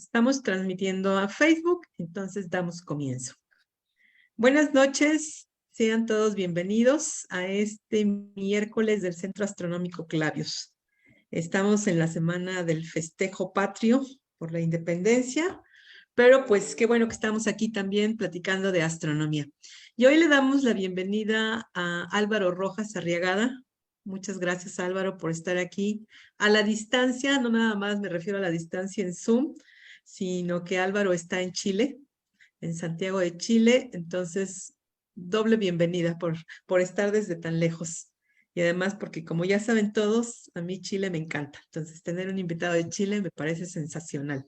Estamos transmitiendo a Facebook, entonces damos comienzo. Buenas noches, sean todos bienvenidos a este miércoles del Centro Astronómico Clavius. Estamos en la semana del festejo patrio por la independencia, pero pues qué bueno que estamos aquí también platicando de astronomía. Y hoy le damos la bienvenida a Álvaro Rojas Arriagada. Muchas gracias, Álvaro, por estar aquí a la distancia. No nada más me refiero a la distancia en Zoom, sino que Álvaro está en Chile, en Santiago de Chile. Entonces, doble bienvenida por estar desde tan lejos. Y además porque, como ya saben todos, a mí Chile me encanta. Entonces, tener un invitado de Chile me parece sensacional.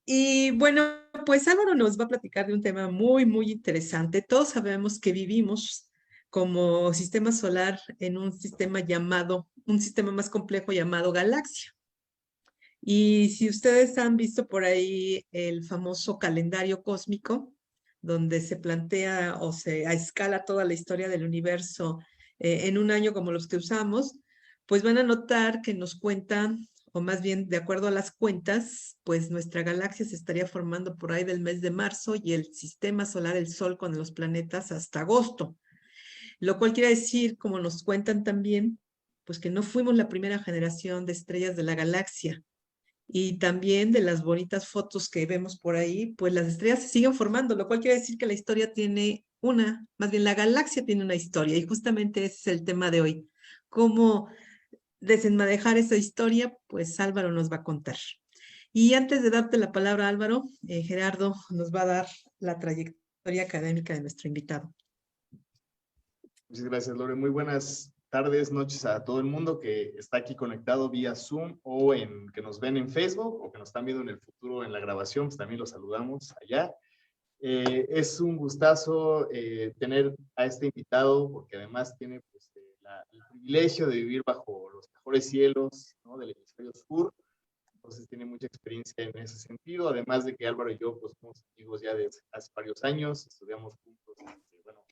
Y bueno, pues Álvaro nos va a platicar de un tema muy, muy interesante. Todos sabemos que vivimos como sistema solar en un sistema más complejo llamado galaxia. Y si ustedes han visto por ahí el famoso calendario cósmico, donde se plantea o se a escala toda la historia del universo en un año como los que usamos, pues van a notar que nos cuentan, o más bien de acuerdo a las cuentas, pues nuestra galaxia se estaría formando por ahí del mes de marzo y el sistema solar, el Sol con los planetas hasta agosto. Lo cual quiere decir, como nos cuentan también, pues que no fuimos la primera generación de estrellas de la galaxia y también de las bonitas fotos que vemos por ahí, pues las estrellas se siguen formando, lo cual quiere decir que la historia tiene más bien la galaxia tiene una historia, y justamente ese es el tema de hoy. ¿Cómo desenmadejar esa historia? Pues Álvaro nos va a contar. Y antes de darte la palabra, Álvaro, Gerardo nos va a dar la trayectoria académica de nuestro invitado. Muchas gracias, Lore. Muy buenas tardes, noches a todo el mundo que está aquí conectado vía Zoom o que nos ven en Facebook o que nos están viendo en el futuro en la grabación, pues también los saludamos allá. Es un gustazo tener a este invitado porque además tiene pues, el privilegio de vivir bajo los mejores cielos, ¿no?, del hemisferio sur. Entonces tiene mucha experiencia en ese sentido, además de que Álvaro y yo pues somos amigos ya desde hace varios años, estudiamos juntos, bueno,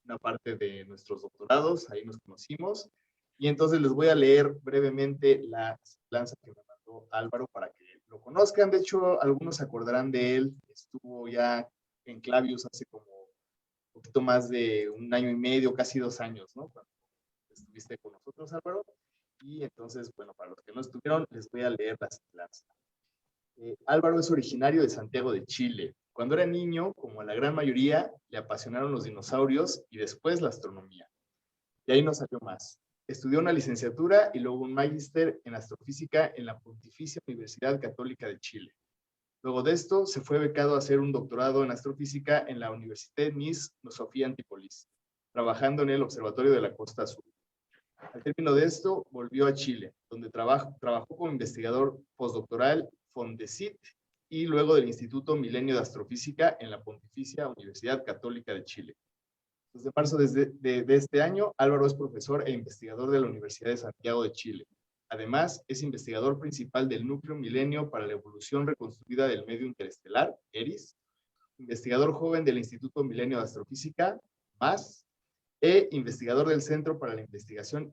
una parte de nuestros doctorados, ahí nos conocimos, y entonces les voy a leer brevemente la semblanza que me mandó Álvaro para que lo conozcan. De hecho, algunos se acordarán de él, estuvo ya en Clavius hace como un poquito más de un año y medio, casi 2 años, ¿no?, cuando estuviste con nosotros, Álvaro. Y entonces, bueno, para los que no estuvieron, les voy a leer la semblanza. Álvaro es originario de Santiago de Chile. Cuando era niño, como a la gran mayoría, le apasionaron los dinosaurios y después la astronomía. Y ahí no salió más. Estudió una licenciatura y luego un magíster en astrofísica en la Pontificia Universidad Católica de Chile. Luego de esto, se fue becado a hacer un doctorado en astrofísica en la Universidad Nice Sofía Antipolis, trabajando en el Observatorio de la Costa Azul. Al término de esto, volvió a Chile, donde trabajó como investigador postdoctoral Fondesit y luego del Instituto Milenio de Astrofísica en la Pontificia Universidad Católica de Chile. Desde marzo de este año, Álvaro es profesor e investigador de la Universidad de Santiago de Chile. Además, es investigador principal del Núcleo Milenio para la Evolución Reconstruida del Medio Interestelar, ERIS, investigador joven del Instituto Milenio de Astrofísica, MAS, e investigador del Centro para la Investigación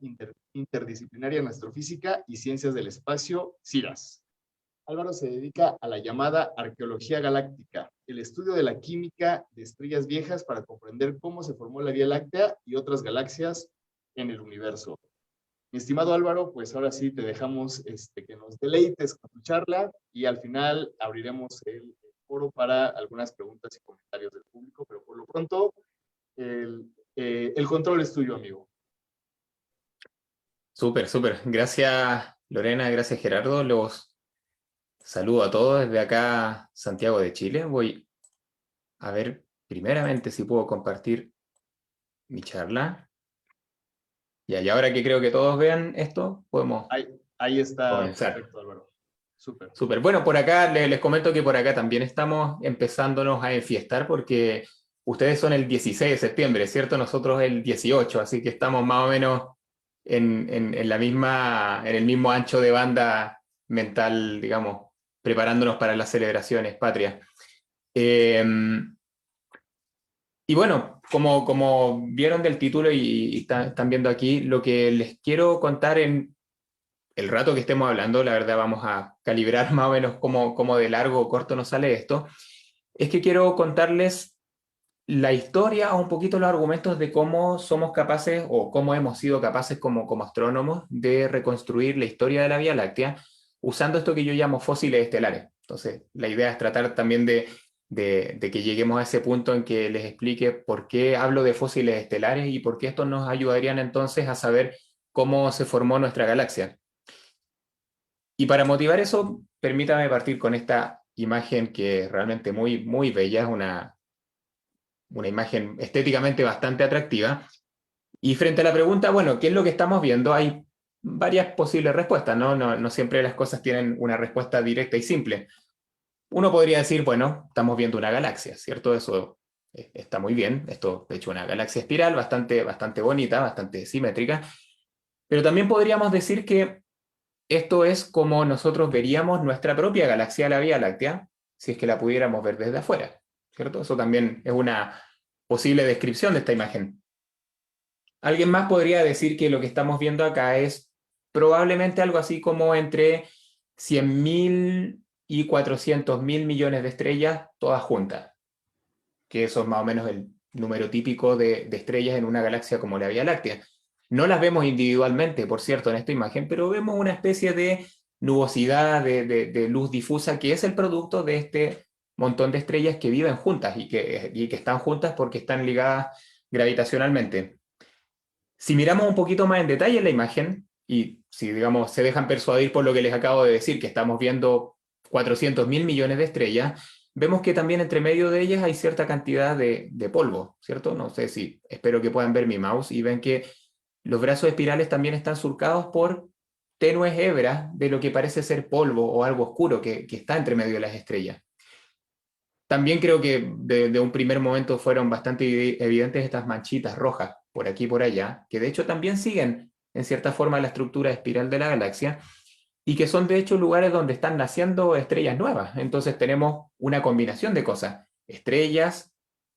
Interdisciplinaria en Astrofísica y Ciencias del Espacio, CIRAS. Álvaro se dedica a la llamada arqueología galáctica, el estudio de la química de estrellas viejas para comprender cómo se formó la Vía Láctea y otras galaxias en el universo. Mi estimado Álvaro, pues ahora sí te dejamos que nos deleites con tu charla y al final abriremos el foro para algunas preguntas y comentarios del público, pero por lo pronto el control es tuyo, amigo. Súper, súper. Gracias, Lorena, gracias, Gerardo. Los saludo a todos desde acá, Santiago de Chile. Voy a ver primeramente si puedo compartir mi charla. Y ahora que creo que todos vean esto, podemos ahí está comenzar. Perfecto, Álvaro. Súper. Súper. Bueno, por acá les comento que por acá también estamos empezándonos a enfiestar porque ustedes son el 16 de septiembre, ¿cierto? Nosotros el 18, así que estamos más o menos en el mismo ancho de banda mental, digamos, preparándonos para las celebraciones patrias. Y bueno, como vieron del título y están viendo aquí, lo que les quiero contar en el rato que estemos hablando, la verdad vamos a calibrar más o menos cómo de largo o corto nos sale esto, es que quiero contarles la historia o un poquito los argumentos de cómo somos capaces o cómo hemos sido capaces como astrónomos de reconstruir la historia de la Vía Láctea usando esto que yo llamo fósiles estelares. Entonces, la idea es tratar también de que lleguemos a ese punto en que les explique por qué hablo de fósiles estelares y por qué estos nos ayudarían entonces a saber cómo se formó nuestra galaxia. Y para motivar eso, permítame partir con esta imagen que es realmente muy, muy bella, es una imagen estéticamente bastante atractiva. Y frente a la pregunta, bueno, ¿qué es lo que estamos viendo? Hay varias posibles respuestas, ¿no? No siempre las cosas tienen una respuesta directa y simple. Uno podría decir, bueno, estamos viendo una galaxia, ¿cierto? Eso está muy bien. Esto, de hecho, una galaxia espiral bastante bonita, bastante simétrica. Pero también podríamos decir que esto es como nosotros veríamos nuestra propia galaxia, la Vía Láctea, si es que la pudiéramos ver desde afuera, ¿cierto? Eso también es una posible descripción de esta imagen. Alguien más podría decir que lo que estamos viendo acá es probablemente algo así como entre 100.000 y 400.000 millones de estrellas todas juntas, que eso es más o menos el número típico de estrellas en una galaxia como la Vía Láctea. No las vemos individualmente, por cierto, en esta imagen, pero vemos una especie de nubosidad, de luz difusa, que es el producto de este montón de estrellas que viven juntas y que están juntas porque están ligadas gravitacionalmente. Si miramos un poquito más en detalle la imagen, y si, digamos, se dejan persuadir por lo que les acabo de decir, que estamos viendo 400.000 millones de estrellas, vemos que también entre medio de ellas hay cierta cantidad de polvo, ¿cierto? No sé si, espero que puedan ver mi mouse y ven que los brazos espirales también están surcados por tenues hebras de lo que parece ser polvo o algo oscuro que está entre medio de las estrellas. También creo que de un primer momento fueron bastante evidentes estas manchitas rojas por aquí y por allá, que de hecho también siguen en cierta forma la estructura espiral de la galaxia y que son de hecho lugares donde están naciendo estrellas nuevas. Entonces tenemos una combinación de cosas, estrellas,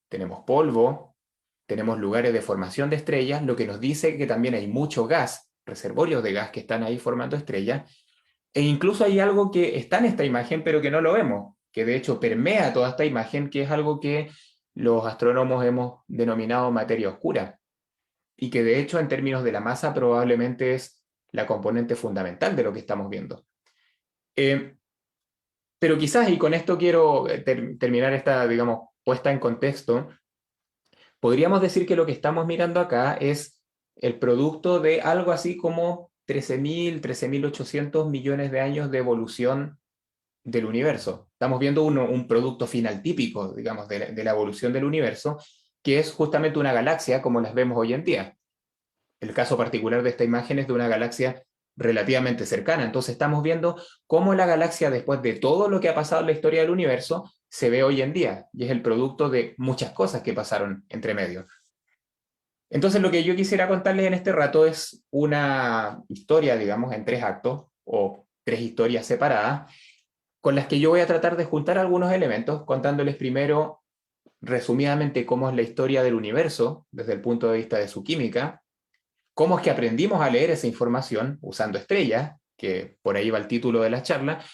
tenemos polvo, tenemos lugares de formación de estrellas, lo que nos dice que también hay mucho gas, reservorios de gas que están ahí formando estrellas, e incluso hay algo que está en esta imagen pero que no lo vemos, que de hecho permea toda esta imagen, que es algo que los astrónomos hemos denominado materia oscura, y que de hecho en términos de la masa probablemente es la componente fundamental de lo que estamos viendo. Pero quizás, y con esto quiero terminar esta, digamos, puesta en contexto, podríamos decir que lo que estamos mirando acá es el producto de algo así como 13.800 millones de años de evolución del universo. Estamos viendo un producto final típico, digamos, de la evolución del universo, que es justamente una galaxia como las vemos hoy en día. El caso particular de esta imagen es de una galaxia relativamente cercana. Entonces estamos viendo cómo la galaxia, después de todo lo que ha pasado en la historia del universo, se ve hoy en día, y es el producto de muchas cosas que pasaron entre medio. Entonces lo que yo quisiera contarles en este rato es una historia, digamos, en 3 actos, o 3 historias separadas, con las que yo voy a tratar de juntar algunos elementos, contándoles primero resumidamente cómo es la historia del universo desde el punto de vista de su química, cómo es que aprendimos a leer esa información usando estrellas, que por ahí va el título de la charla,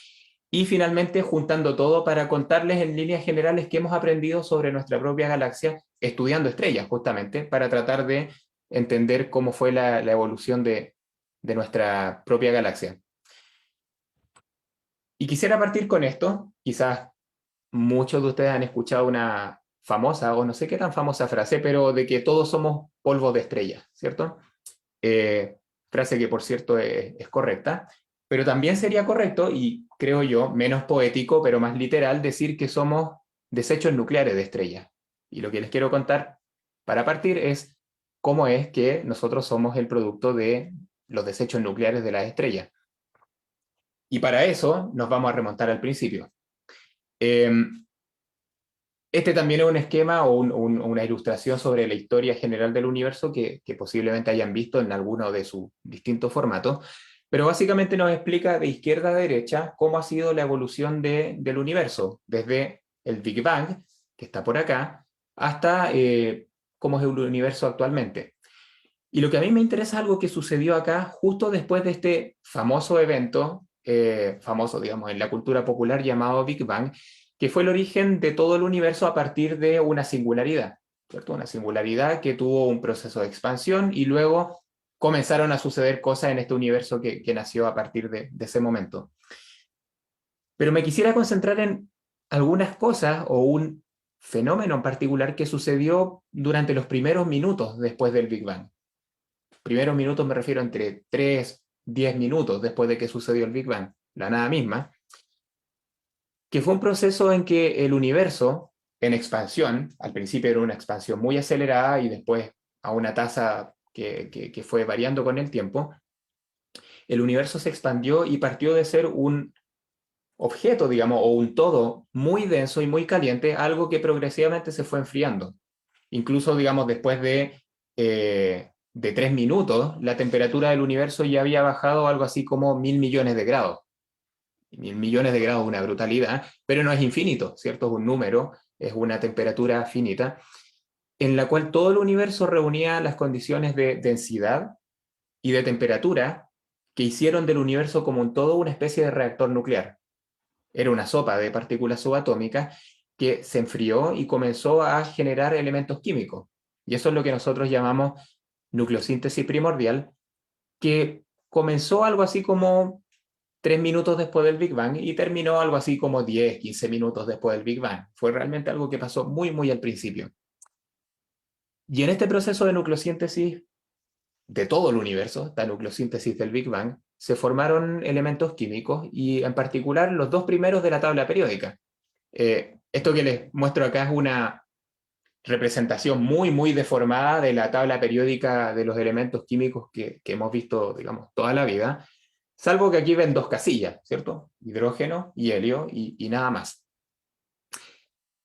y finalmente juntando todo para contarles en líneas generales qué hemos aprendido sobre nuestra propia galaxia estudiando estrellas, justamente, para tratar de entender cómo fue la evolución de nuestra propia galaxia. Y quisiera partir con esto. Quizás muchos de ustedes han escuchado una famosa, o no sé qué tan famosa frase, pero de que todos somos polvo de estrellas, ¿cierto? Frase que por cierto es correcta, pero también sería correcto, y creo yo, menos poético, pero más literal, decir que somos desechos nucleares de estrellas. Y lo que les quiero contar para partir es cómo es que nosotros somos el producto de los desechos nucleares de las estrellas. Y para eso nos vamos a remontar al principio. Este también es un esquema o una ilustración sobre la historia general del universo que posiblemente hayan visto en alguno de sus distintos formatos, pero básicamente nos explica de izquierda a derecha cómo ha sido la evolución del universo, desde el Big Bang, que está por acá, hasta cómo es el universo actualmente. Y lo que a mí me interesa es algo que sucedió acá justo después de este famoso evento, famoso, digamos, en la cultura popular llamado Big Bang, que fue el origen de todo el universo a partir de una singularidad, ¿cierto? Una singularidad que tuvo un proceso de expansión y luego comenzaron a suceder cosas en este universo que nació a partir de ese momento. Pero me quisiera concentrar en algunas cosas o un fenómeno en particular que sucedió durante los primeros minutos después del Big Bang. Primeros minutos me refiero entre 3, 10 minutos después de que sucedió el Big Bang, la nada misma, que fue un proceso en que el universo, en expansión, al principio era una expansión muy acelerada y después a una tasa que fue variando con el tiempo, el universo se expandió y partió de ser un objeto, digamos, o un todo muy denso y muy caliente, algo que progresivamente se fue enfriando. Incluso, digamos, después de 3 minutos, la temperatura del universo ya había bajado algo así como 1.000 millones de grados. 1.000 millones de grados es una brutalidad, pero no es infinito, ¿cierto? Es un número, es una temperatura finita, en la cual todo el universo reunía las condiciones de densidad y de temperatura que hicieron del universo como un todo una especie de reactor nuclear. Era una sopa de partículas subatómicas que se enfrió y comenzó a generar elementos químicos. Y eso es lo que nosotros llamamos nucleosíntesis primordial, que comenzó algo así como 3 minutos después del Big Bang y terminó algo así como 10, 15 minutos después del Big Bang. Fue realmente algo que pasó muy, muy al principio. Y en este proceso de nucleosíntesis de todo el universo, esta nucleosíntesis del Big Bang, se formaron elementos químicos y en particular los dos primeros de la tabla periódica. Esto que les muestro acá es una representación muy, muy deformada de la tabla periódica de los elementos químicos que hemos visto, digamos, toda la vida, salvo que aquí ven dos casillas, ¿cierto? Hidrógeno y helio y nada más.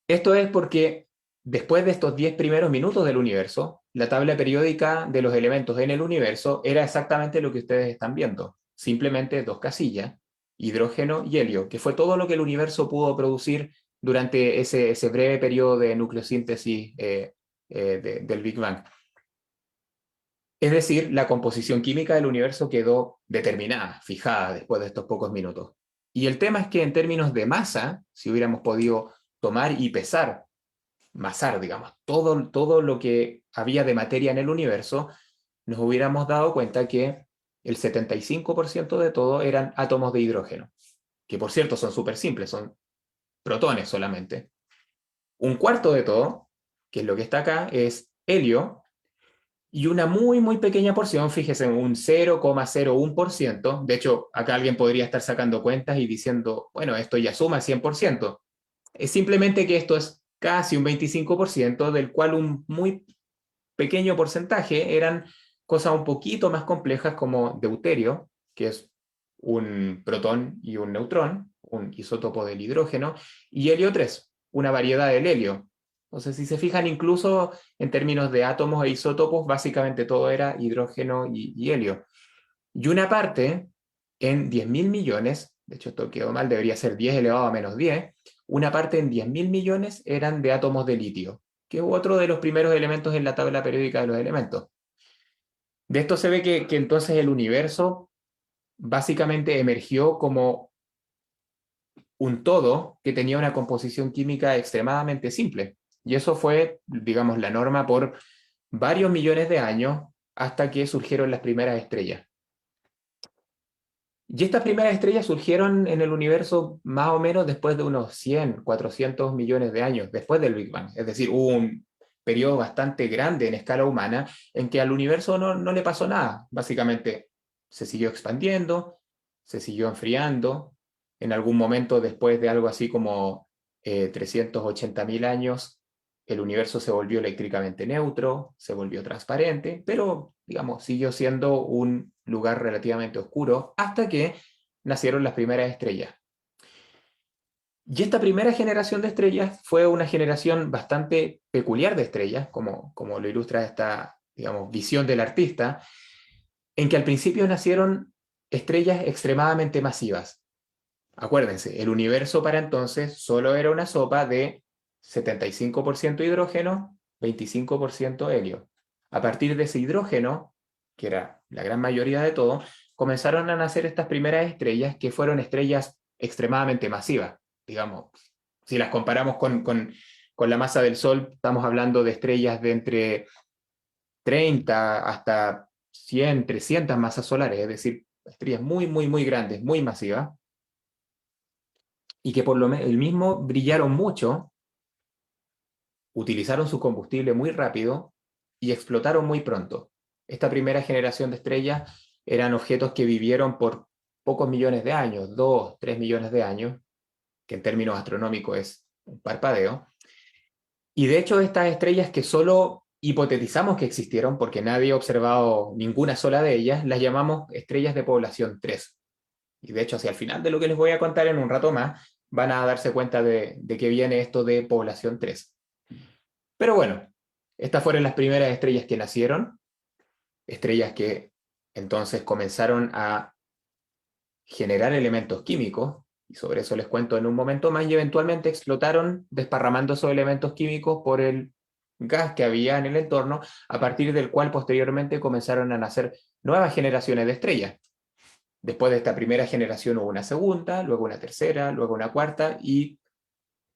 Esto es porque después de estos 10 primeros minutos del universo, la tabla periódica de los elementos en el universo era exactamente lo que ustedes están viendo, simplemente dos casillas, hidrógeno y helio, que fue todo lo que el universo pudo producir durante ese breve periodo de nucleosíntesis del Big Bang. Es decir, la composición química del universo quedó determinada, fijada después de estos pocos minutos. Y el tema es que en términos de masa, si hubiéramos podido tomar y pesar, masar, digamos, todo lo que había de materia en el universo, nos hubiéramos dado cuenta que el 75% de todo eran átomos de hidrógeno, que por cierto son súper simples, son protones solamente. Un cuarto de todo, que es lo que está acá, es helio, y una muy, muy pequeña porción, fíjese, un 0,01%, de hecho, acá alguien podría estar sacando cuentas y diciendo, bueno, esto ya suma el 100%. Es simplemente que esto es casi un 25%, del cual un muy pequeño porcentaje eran cosas un poquito más complejas como deuterio, que es un protón y un neutrón, un isótopo del hidrógeno, y helio 3, una variedad del helio. Entonces, si se fijan, incluso en términos de átomos e isótopos, básicamente todo era hidrógeno y helio. Y una parte, en 10.000 millones, de hecho esto quedó mal, debería ser 10 elevado a menos 10, una parte en 10.000 millones eran de átomos de litio, que es otro de los primeros elementos en la tabla periódica de los elementos. De esto se ve que entonces el universo básicamente emergió como un todo que tenía una composición química extremadamente simple. Y eso fue, digamos, la norma por varios millones de años hasta que surgieron las primeras estrellas. Y estas primeras estrellas surgieron en el universo más o menos después de unos 100, 400 millones de años, después del Big Bang. Es decir, hubo un periodo bastante grande en escala humana en que al universo no le pasó nada. Básicamente se siguió expandiendo, se siguió enfriando. En algún momento, después de algo así como 380.000 años, el universo se volvió eléctricamente neutro, se volvió transparente, pero, digamos, siguió siendo un lugar relativamente oscuro hasta que nacieron las primeras estrellas. Y esta primera generación de estrellas fue una generación bastante peculiar de estrellas, como lo ilustra esta, digamos, visión del artista, en que al principio nacieron estrellas extremadamente masivas. Acuérdense, el universo para entonces solo era una sopa de 75% hidrógeno, 25% helio. A partir de ese hidrógeno que era la gran mayoría de todo, comenzaron a nacer estas primeras estrellas que fueron estrellas extremadamente masivas. Digamos, si las comparamos con la masa del Sol, estamos hablando de estrellas de entre 30 hasta 100, 300 masas solares, es decir, estrellas muy, muy, muy grandes, muy masivas, y que por el mismo brillaron mucho, utilizaron su combustible muy rápido y explotaron muy pronto. Esta primera generación de estrellas eran objetos que vivieron por pocos millones de años, 2, 3 millones de años, que en términos astronómicos es un parpadeo. Y de hecho estas estrellas que solo hipotetizamos que existieron, porque nadie ha observado ninguna sola de ellas, las llamamos estrellas de población 3. Y de hecho hacia el final de lo que les voy a contar en un rato más, van a darse cuenta de que viene esto de población 3. Pero bueno, estas fueron las primeras estrellas que nacieron, estrellas que entonces comenzaron a generar elementos químicos, y sobre eso les cuento en un momento más, y eventualmente explotaron desparramando esos elementos químicos por el gas que había en el entorno, a partir del cual posteriormente comenzaron a nacer nuevas generaciones de estrellas. Después de esta primera generación hubo una segunda, luego una tercera, luego una cuarta, y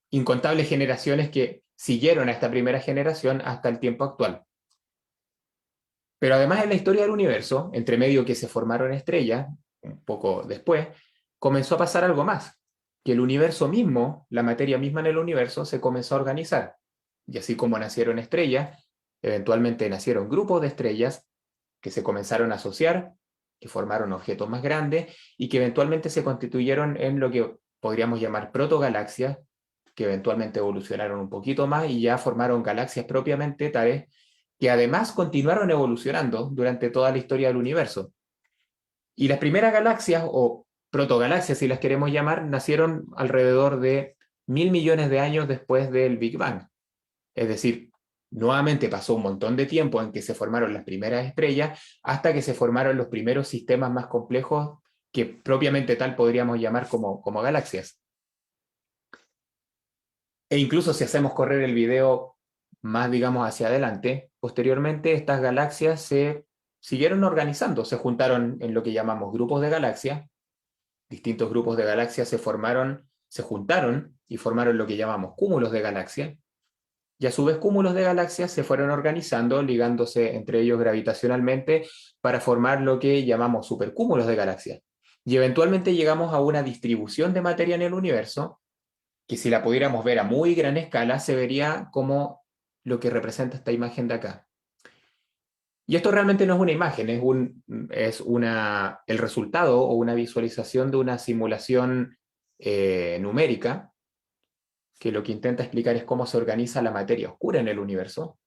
incontables generaciones que siguieron a esta primera generación hasta el tiempo actual. Pero además en la historia del universo, entre medio que se formaron estrellas, un poco después, comenzó a pasar algo más, que el universo mismo, la materia misma en el universo, se comenzó a organizar. Y así como nacieron estrellas, eventualmente nacieron grupos de estrellas que se comenzaron a asociar, que formaron objetos más grandes y que eventualmente se constituyeron en lo que podríamos llamar protogalaxias, que eventualmente evolucionaron un poquito más y ya formaron galaxias propiamente tales que además continuaron evolucionando durante toda la historia del universo. Y las primeras galaxias, o protogalaxias si las queremos llamar, nacieron alrededor de 1.000 millones de años después del Big Bang. Es decir, nuevamente pasó un montón de tiempo en que se formaron las primeras estrellas hasta que se formaron los primeros sistemas más complejos que propiamente tal podríamos llamar como galaxias. E incluso si hacemos correr el video más, digamos, hacia adelante, posteriormente estas galaxias se siguieron organizando, se juntaron en lo que llamamos grupos de galaxias, distintos grupos de galaxias se juntaron y formaron lo que llamamos cúmulos de galaxias, y a su vez cúmulos de galaxias se fueron organizando, ligándose entre ellos gravitacionalmente para formar lo que llamamos supercúmulos de galaxias. Y eventualmente llegamos a una distribución de materia en el universo que si la pudiéramos ver a muy gran escala, se vería como lo que representa esta imagen de acá. Y esto realmente no es una imagen, es el resultado o una visualización de una simulación numérica, que lo que intenta explicar es cómo se organiza la materia oscura en el universo,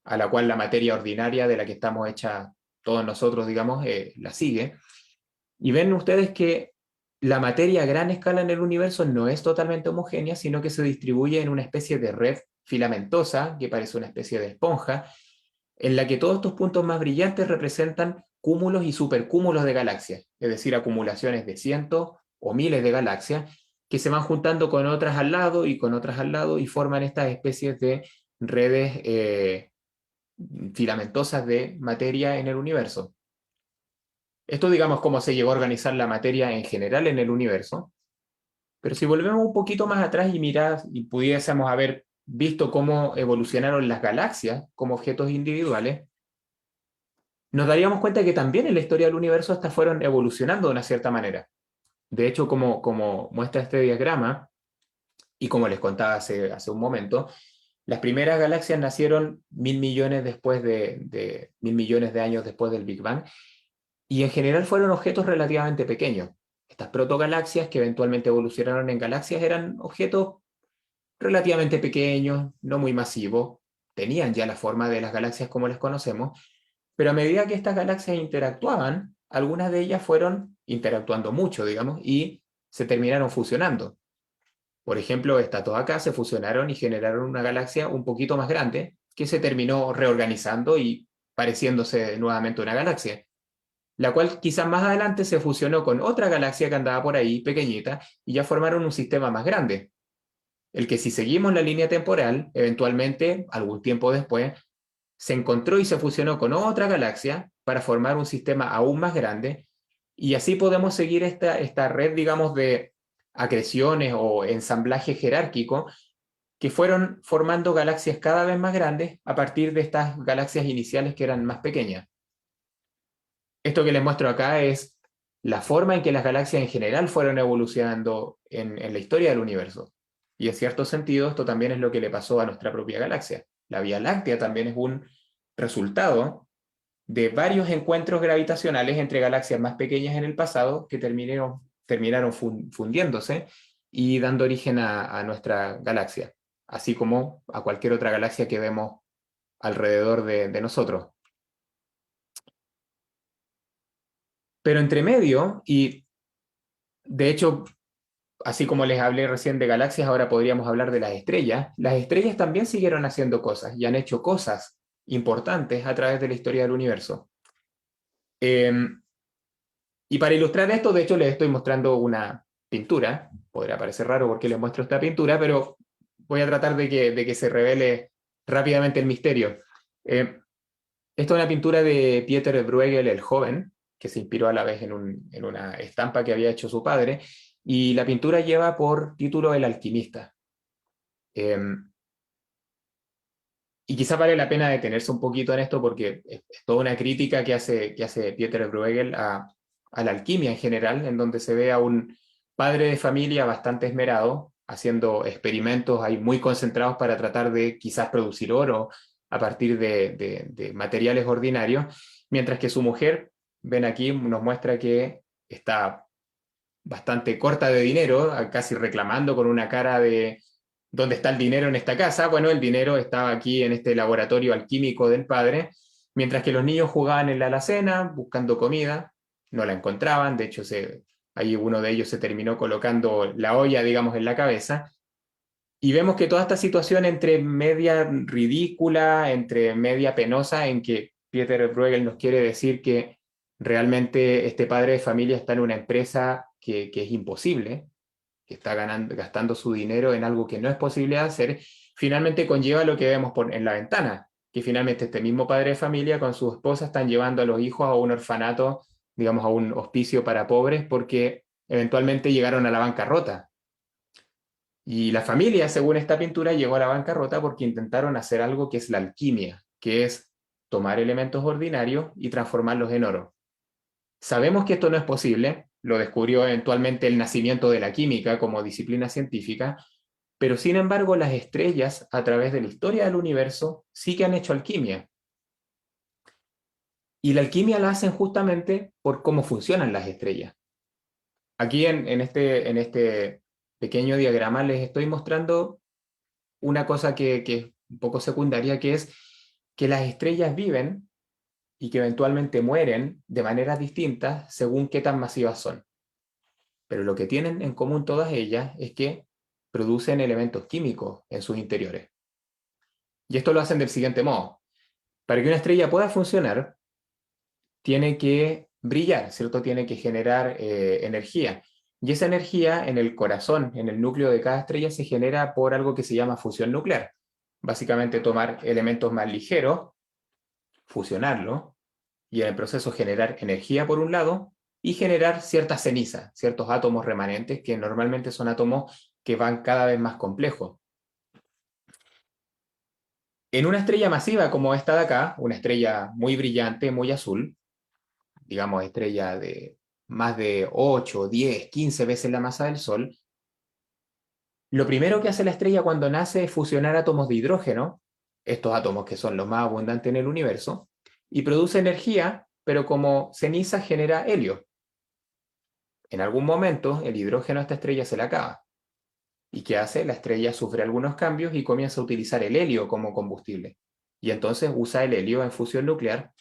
a la cual la materia ordinaria de la que estamos hecha todos nosotros, digamos, la sigue. Y ven ustedes que la materia a gran escala en el universo no es totalmente homogénea, sino que se distribuye en una especie de red filamentosa, que parece una especie de esponja, en la que todos estos puntos más brillantes representan cúmulos y supercúmulos de galaxias, es decir, acumulaciones de cientos o miles de galaxias que se van juntando con otras al lado y con otras al lado y forman estas especies de redes filamentosas de materia en el universo. Esto, digamos, cómo se llegó a organizar la materia en general en el universo. Pero si volvemos un poquito más atrás y pudiésemos haber visto cómo evolucionaron las galaxias como objetos individuales, nos daríamos cuenta que también en la historia del universo estas fueron evolucionando de una cierta manera. De hecho, como muestra este diagrama, y como les contaba hace un momento, las primeras galaxias nacieron 1.000 millones de 1.000 millones de años después del Big Bang, y en general fueron objetos relativamente pequeños. Estas protogalaxias que eventualmente evolucionaron en galaxias eran objetos relativamente pequeños, no muy masivos, tenían ya la forma de las galaxias como las conocemos, pero a medida que estas galaxias interactuaban, algunas de ellas fueron interactuando mucho, digamos, y se terminaron fusionando. Por ejemplo, estas dos acá se fusionaron y generaron una galaxia un poquito más grande que se terminó reorganizando y pareciéndose nuevamente a una galaxia, la cual quizás más adelante se fusionó con otra galaxia que andaba por ahí, pequeñita, y ya formaron un sistema más grande. El que si seguimos la línea temporal, eventualmente, algún tiempo después, se encontró y se fusionó con otra galaxia para formar un sistema aún más grande, y así podemos seguir esta red, digamos, de acreciones o ensamblaje jerárquico que fueron formando galaxias cada vez más grandes a partir de estas galaxias iniciales que eran más pequeñas. Esto que les muestro acá es la forma en que las galaxias en general fueron evolucionando en la historia del universo. Y en cierto sentido, esto también es lo que le pasó a nuestra propia galaxia. La Vía Láctea también es un resultado de varios encuentros gravitacionales entre galaxias más pequeñas en el pasado que terminaron fundiéndose y dando origen a nuestra galaxia, así como a cualquier otra galaxia que vemos alrededor de nosotros. Pero entre medio, y de hecho, así como les hablé recién de galaxias, ahora podríamos hablar de las estrellas también siguieron haciendo cosas y han hecho cosas importantes a través de la historia del universo. Y para ilustrar esto, de hecho, les estoy mostrando una pintura. Podría parecer raro porque les muestro esta pintura, pero voy a tratar de que se revele rápidamente el misterio. Esta es una pintura de Pieter Bruegel el Joven, que se inspiró a la vez en una estampa que había hecho su padre, y la pintura lleva por título El Alquimista. Y quizá vale la pena detenerse un poquito en esto porque es toda una crítica que hace Pieter Bruegel a la alquimia en general, en donde se ve a un padre de familia bastante esmerado, haciendo experimentos ahí muy concentrados para tratar de quizás producir oro a partir de materiales ordinarios, mientras que su mujer, ven aquí, nos muestra que está bastante corta de dinero, casi reclamando con una cara de ¿dónde está el dinero en esta casa? Bueno, el dinero estaba aquí en este laboratorio alquímico del padre, mientras que los niños jugaban en la alacena buscando comida, no la encontraban, de hecho ahí uno de ellos se terminó colocando la olla, digamos, en la cabeza, y vemos que toda esta situación entre media ridícula, entre media penosa, en que Pieter Bruegel nos quiere decir que realmente este padre de familia está en una empresa que es imposible, que está gastando su dinero en algo que no es posible hacer, finalmente conlleva lo que vemos en la ventana, que finalmente este mismo padre de familia con su esposa están llevando a los hijos a un orfanato, digamos a un hospicio para pobres, porque eventualmente llegaron a la bancarrota. Y la familia, según esta pintura, llegó a la bancarrota porque intentaron hacer algo que es la alquimia, que es tomar elementos ordinarios y transformarlos en oro. Sabemos que esto no es posible, lo descubrió eventualmente el nacimiento de la química como disciplina científica, pero sin embargo las estrellas a través de la historia del universo sí que han hecho alquimia. Y la alquimia la hacen justamente por cómo funcionan las estrellas. Aquí en este pequeño diagrama les estoy mostrando una cosa que es un poco secundaria, que es que las estrellas viven y que eventualmente mueren de maneras distintas según qué tan masivas son. Pero lo que tienen en común todas ellas es que producen elementos químicos en sus interiores. Y esto lo hacen del siguiente modo. Para que una estrella pueda funcionar, tiene que brillar, ¿cierto? Tiene que generar energía. Y esa energía en el corazón, en el núcleo de cada estrella, se genera por algo que se llama fusión nuclear. Básicamente tomar elementos más ligeros, fusionarlo, y en el proceso generar energía por un lado y generar ciertas cenizas, ciertos átomos remanentes que normalmente son átomos que van cada vez más complejos. En una estrella masiva como esta de acá, una estrella muy brillante, muy azul, digamos estrella de más de 8, 10, 15 veces la masa del Sol, lo primero que hace la estrella cuando nace es fusionar átomos de hidrógeno, estos átomos que son los más abundantes en el universo, y produce energía, pero como ceniza genera helio. En algún momento el hidrógeno a esta estrella se le acaba. ¿Y qué hace? La estrella sufre algunos cambios y comienza a utilizar el helio como combustible. Y entonces usa el helio en fusión nuclear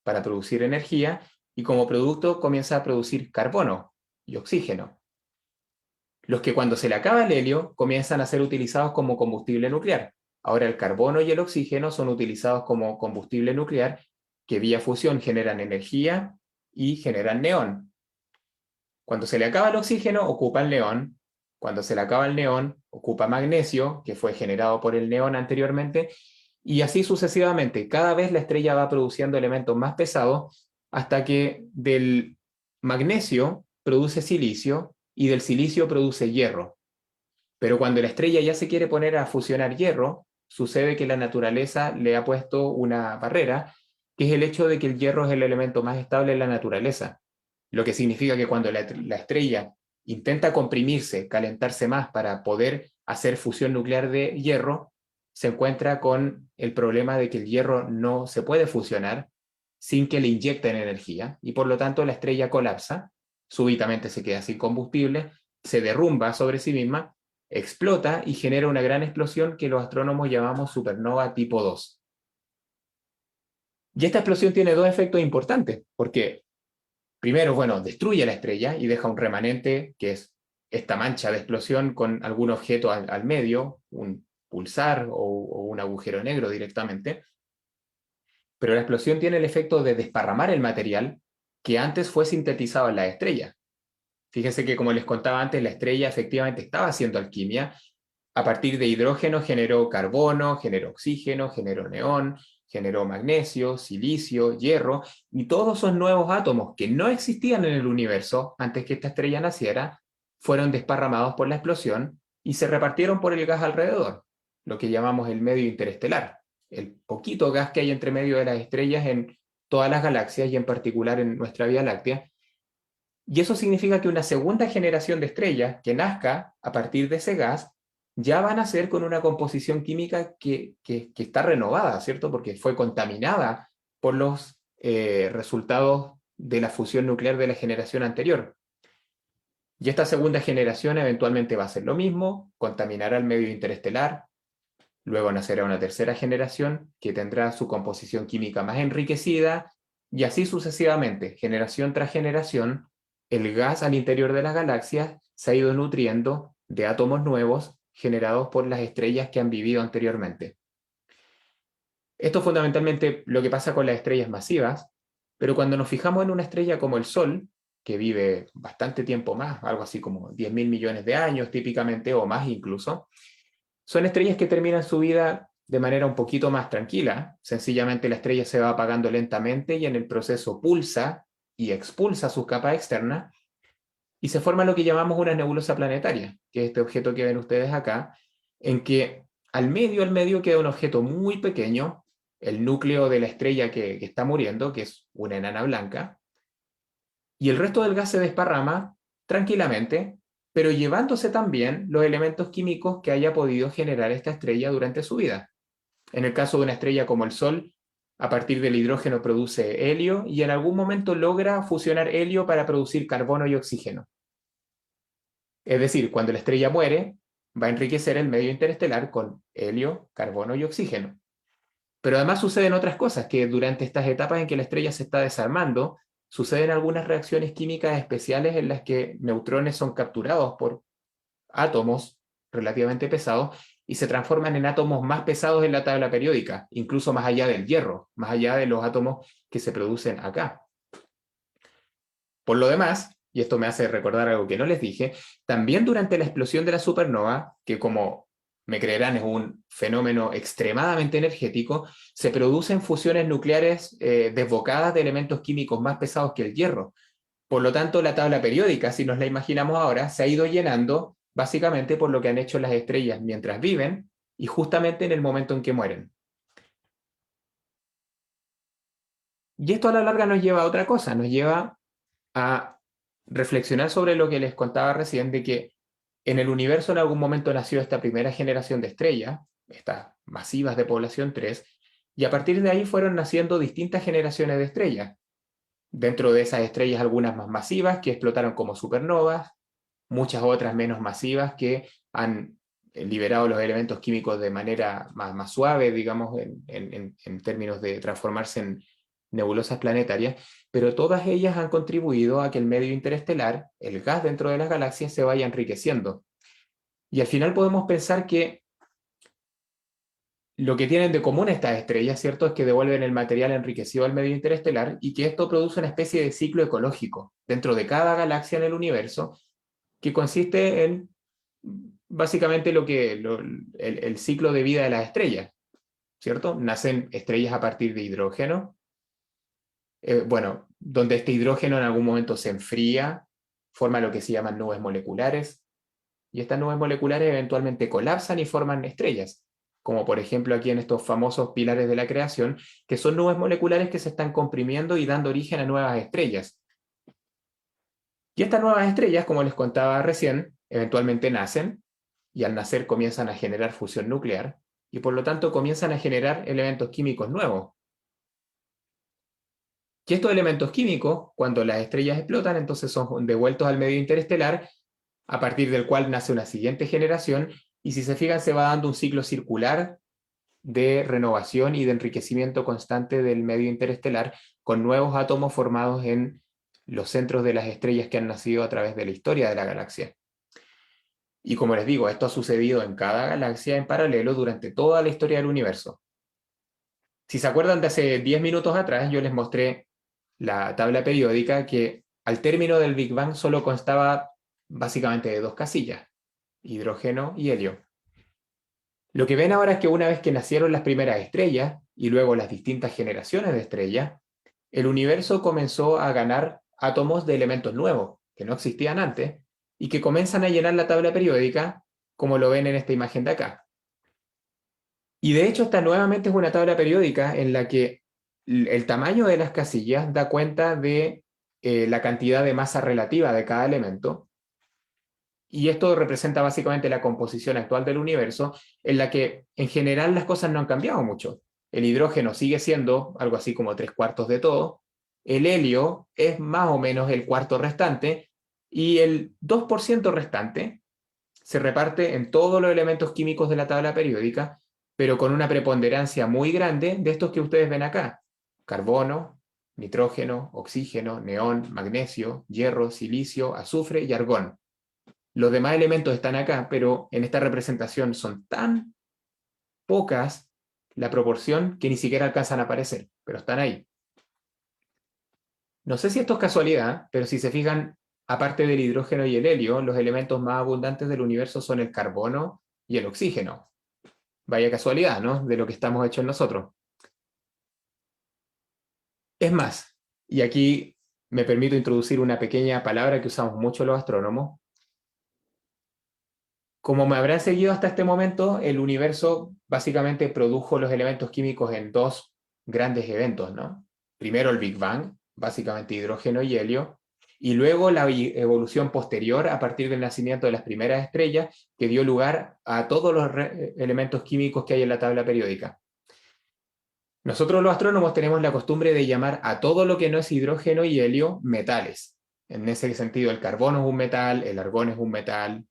para producir energía y como producto comienza a producir carbono y oxígeno. Los que cuando se le acaba el helio comienzan a ser utilizados como combustible nuclear. Ahora el carbono y el oxígeno son utilizados como combustible nuclear que vía fusión generan energía y generan neón. Cuando se le acaba el oxígeno, ocupa el neón. Cuando se le acaba el neón, ocupa magnesio, que fue generado por el neón anteriormente, Y así sucesivamente, cada vez la estrella va produciendo elementos más pesados hasta que del magnesio produce silicio y del silicio produce hierro. Pero cuando la estrella ya se quiere poner a fusionar hierro, sucede que la naturaleza le ha puesto una barrera, que es el hecho de que el hierro es el elemento más estable en la naturaleza. Lo que significa que cuando la estrella intenta comprimirse, calentarse más para poder hacer fusión nuclear de hierro, se encuentra con el problema de que el hierro no se puede fusionar sin que le inyecten energía y por lo tanto la estrella colapsa, súbitamente se queda sin combustible, se derrumba sobre sí misma, explota y genera una gran explosión que los astrónomos llamamos supernova tipo 2. Y esta explosión tiene dos efectos importantes, porque primero, bueno, destruye la estrella y deja un remanente, que es esta mancha de explosión con algún objeto al medio, un pulsar o un agujero negro directamente. Pero la explosión tiene el efecto de desparramar el material que antes fue sintetizado en la estrella. Fíjense que, como les contaba antes, la estrella efectivamente estaba haciendo alquimia. A partir de hidrógeno generó carbono, generó oxígeno, generó neón, generó magnesio, silicio, hierro, y todos esos nuevos átomos que no existían en el universo antes que esta estrella naciera, fueron desparramados por la explosión y se repartieron por el gas alrededor, lo que llamamos el medio interestelar, el poquito gas que hay entre medio de las estrellas en todas las galaxias y en particular en nuestra Vía Láctea. Y eso significa que una segunda generación de estrellas que nazca a partir de ese gas ya van a ser con una composición química que está renovada, ¿cierto? Porque fue contaminada por los resultados de la fusión nuclear de la generación anterior. Y esta segunda generación eventualmente va a hacer lo mismo, contaminará el medio interestelar, luego nacerá una tercera generación que tendrá su composición química más enriquecida, y así sucesivamente, generación tras generación, el gas al interior de las galaxias se ha ido nutriendo de átomos nuevos generados por las estrellas que han vivido anteriormente. Esto es fundamentalmente lo que pasa con las estrellas masivas, pero cuando nos fijamos en una estrella como el Sol, que vive bastante tiempo más, algo así como 10.000 millones de años típicamente, o más incluso, son estrellas que terminan su vida de manera un poquito más tranquila. Sencillamente la estrella se va apagando lentamente y en el proceso pulsa y expulsa sus capas externas y se forma lo que llamamos una nebulosa planetaria, que es este objeto que ven ustedes acá, en que al medio queda un objeto muy pequeño, el núcleo de la estrella que está muriendo, que es una enana blanca, y el resto del gas se desparrama tranquilamente, pero llevándose también los elementos químicos que haya podido generar esta estrella durante su vida. En el caso de una estrella como el Sol, a partir del hidrógeno produce helio y en algún momento logra fusionar helio para producir carbono y oxígeno. Es decir, cuando la estrella muere, va a enriquecer el medio interestelar con helio, carbono y oxígeno. Pero además suceden otras cosas, que durante estas etapas en que la estrella se está desarmando, suceden algunas reacciones químicas especiales en las que neutrones son capturados por átomos relativamente pesados y se transforman en átomos más pesados en la tabla periódica, incluso más allá del hierro, más allá de los átomos que se producen acá. Por lo demás, y esto me hace recordar algo que no les dije, también durante la explosión de la supernova, que como me creerán es un fenómeno extremadamente energético, se producen fusiones nucleares desbocadas de elementos químicos más pesados que el hierro. Por lo tanto, la tabla periódica, si nos la imaginamos ahora, se ha ido llenando básicamente por lo que han hecho las estrellas mientras viven y justamente en el momento en que mueren. Y esto a la larga nos lleva a otra cosa, nos lleva a reflexionar sobre lo que les contaba recién, de que en el universo en algún momento nació esta primera generación de estrellas, estas masivas de población 3, y a partir de ahí fueron naciendo distintas generaciones de estrellas. Dentro de esas estrellas algunas más masivas que explotaron como supernovas, muchas otras menos masivas que han liberado los elementos químicos de manera más suave, digamos, en términos de transformarse en nebulosas planetarias, pero todas ellas han contribuido a que el medio interestelar, el gas dentro de las galaxias, se vaya enriqueciendo. Y al final podemos pensar que lo que tienen de común estas estrellas, ¿cierto?, es que devuelven el material enriquecido al medio interestelar y que esto produce una especie de ciclo ecológico dentro de cada galaxia en el universo, que consiste en básicamente el ciclo de vida de las estrellas. ¿cierto? Nacen estrellas a partir de hidrógeno. Bueno, donde este hidrógeno en algún momento se enfría, forma lo que se llaman nubes moleculares, y estas nubes moleculares eventualmente colapsan y forman estrellas, como por ejemplo aquí en estos famosos pilares de la creación, que son nubes moleculares que se están comprimiendo y dando origen a nuevas estrellas. Y estas nuevas estrellas, como les contaba recién, eventualmente nacen, y al nacer comienzan a generar fusión nuclear, y por lo tanto comienzan a generar elementos químicos nuevos. Y estos elementos químicos, cuando las estrellas explotan, entonces son devueltos al medio interestelar, a partir del cual nace una siguiente generación, y si se fijan se va dando un ciclo circular de renovación y de enriquecimiento constante del medio interestelar, con nuevos átomos formados en los centros de las estrellas que han nacido a través de la historia de la galaxia. Y como les digo, esto ha sucedido en cada galaxia en paralelo durante toda la historia del universo. Si se acuerdan de hace 10 minutos atrás, yo les mostré la tabla periódica que al término del Big Bang solo constaba básicamente de dos casillas, hidrógeno y helio. Lo que ven ahora es que una vez que nacieron las primeras estrellas y luego las distintas generaciones de estrellas, el universo comenzó a ganar átomos de elementos nuevos que no existían antes y que comienzan a llenar la tabla periódica como lo ven en esta imagen de acá. Y de hecho esta nuevamente es una tabla periódica en la que el tamaño de las casillas da cuenta de la cantidad de masa relativa de cada elemento. Y esto representa básicamente la composición actual del universo, en la que en general las cosas no han cambiado mucho. El hidrógeno sigue siendo algo así como 3/4 de todo, el helio es más o menos el cuarto restante, y el 2% restante se reparte en todos los elementos químicos de la tabla periódica, pero con una preponderancia muy grande de estos que ustedes ven acá: carbono, nitrógeno, oxígeno, neón, magnesio, hierro, silicio, azufre y argón. Los demás elementos están acá, pero en esta representación son tan pocas la proporción que ni siquiera alcanzan a aparecer, pero están ahí. No sé si esto es casualidad, pero si se fijan, aparte del hidrógeno y el helio, los elementos más abundantes del universo son el carbono y el oxígeno. Vaya casualidad, ¿no? De lo que estamos hechos nosotros. Es más, y aquí me permito introducir una pequeña palabra que usamos mucho los astrónomos. Como me habrán seguido hasta este momento, el universo básicamente produjo los elementos químicos en dos grandes eventos, ¿no? Primero el Big Bang, básicamente hidrógeno y helio, y luego la evolución posterior a partir del nacimiento de las primeras estrellas, que dio lugar a todos los elementos químicos que hay en la tabla periódica. Nosotros los astrónomos tenemos la costumbre de llamar a todo lo que no es hidrógeno y helio metales. En ese sentido, el carbono es un metal, el argón es un metal,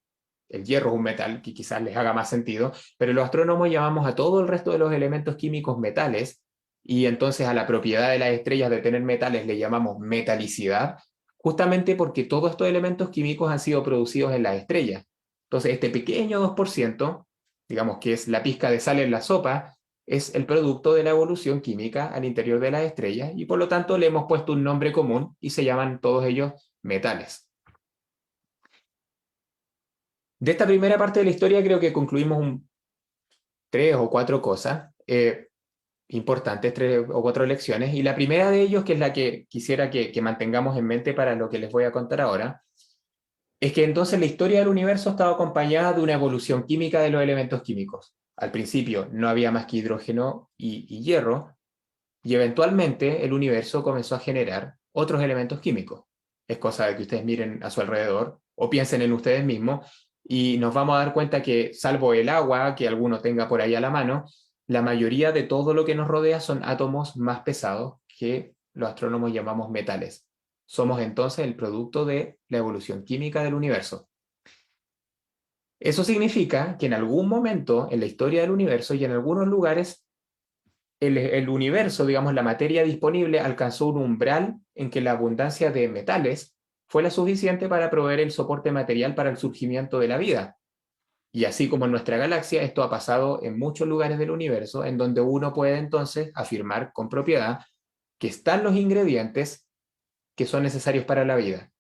el hierro es un metal, que quizás les haga más sentido, pero los astrónomos llamamos a todo el resto de los elementos químicos metales, y entonces a la propiedad de las estrellas de tener metales le llamamos metalicidad, justamente porque todos estos elementos químicos han sido producidos en las estrellas. Entonces este pequeño 2%, digamos que es la pizca de sal en la sopa, es el producto de la evolución química al interior de las estrellas, y por lo tanto le hemos puesto un nombre común y se llaman todos ellos metales. De esta primera parte de la historia creo que concluimos 3 o 4 cosas importantes, 3 o 4 lecciones, y la primera de ellos, que es la que quisiera que mantengamos en mente para lo que les voy a contar ahora, es que entonces la historia del universo estaba acompañada de una evolución química de los elementos químicos. Al principio no había más que hidrógeno y hierro, y eventualmente el universo comenzó a generar otros elementos químicos. Es cosa de que ustedes miren a su alrededor o piensen en ustedes mismos, y nos vamos a dar cuenta que, salvo el agua que alguno tenga por ahí a la mano, la mayoría de todo lo que nos rodea son átomos más pesados que los astrónomos llamamos metales. Somos entonces el producto de la evolución química del universo. Eso significa que en algún momento en la historia del universo y en algunos lugares el universo, digamos, la materia disponible alcanzó un umbral en que la abundancia de metales fue la suficiente para proveer el soporte material para el surgimiento de la vida. Y así como en nuestra galaxia, esto ha pasado en muchos lugares del universo, en donde uno puede entonces afirmar con propiedad que están los ingredientes que son necesarios para la vida.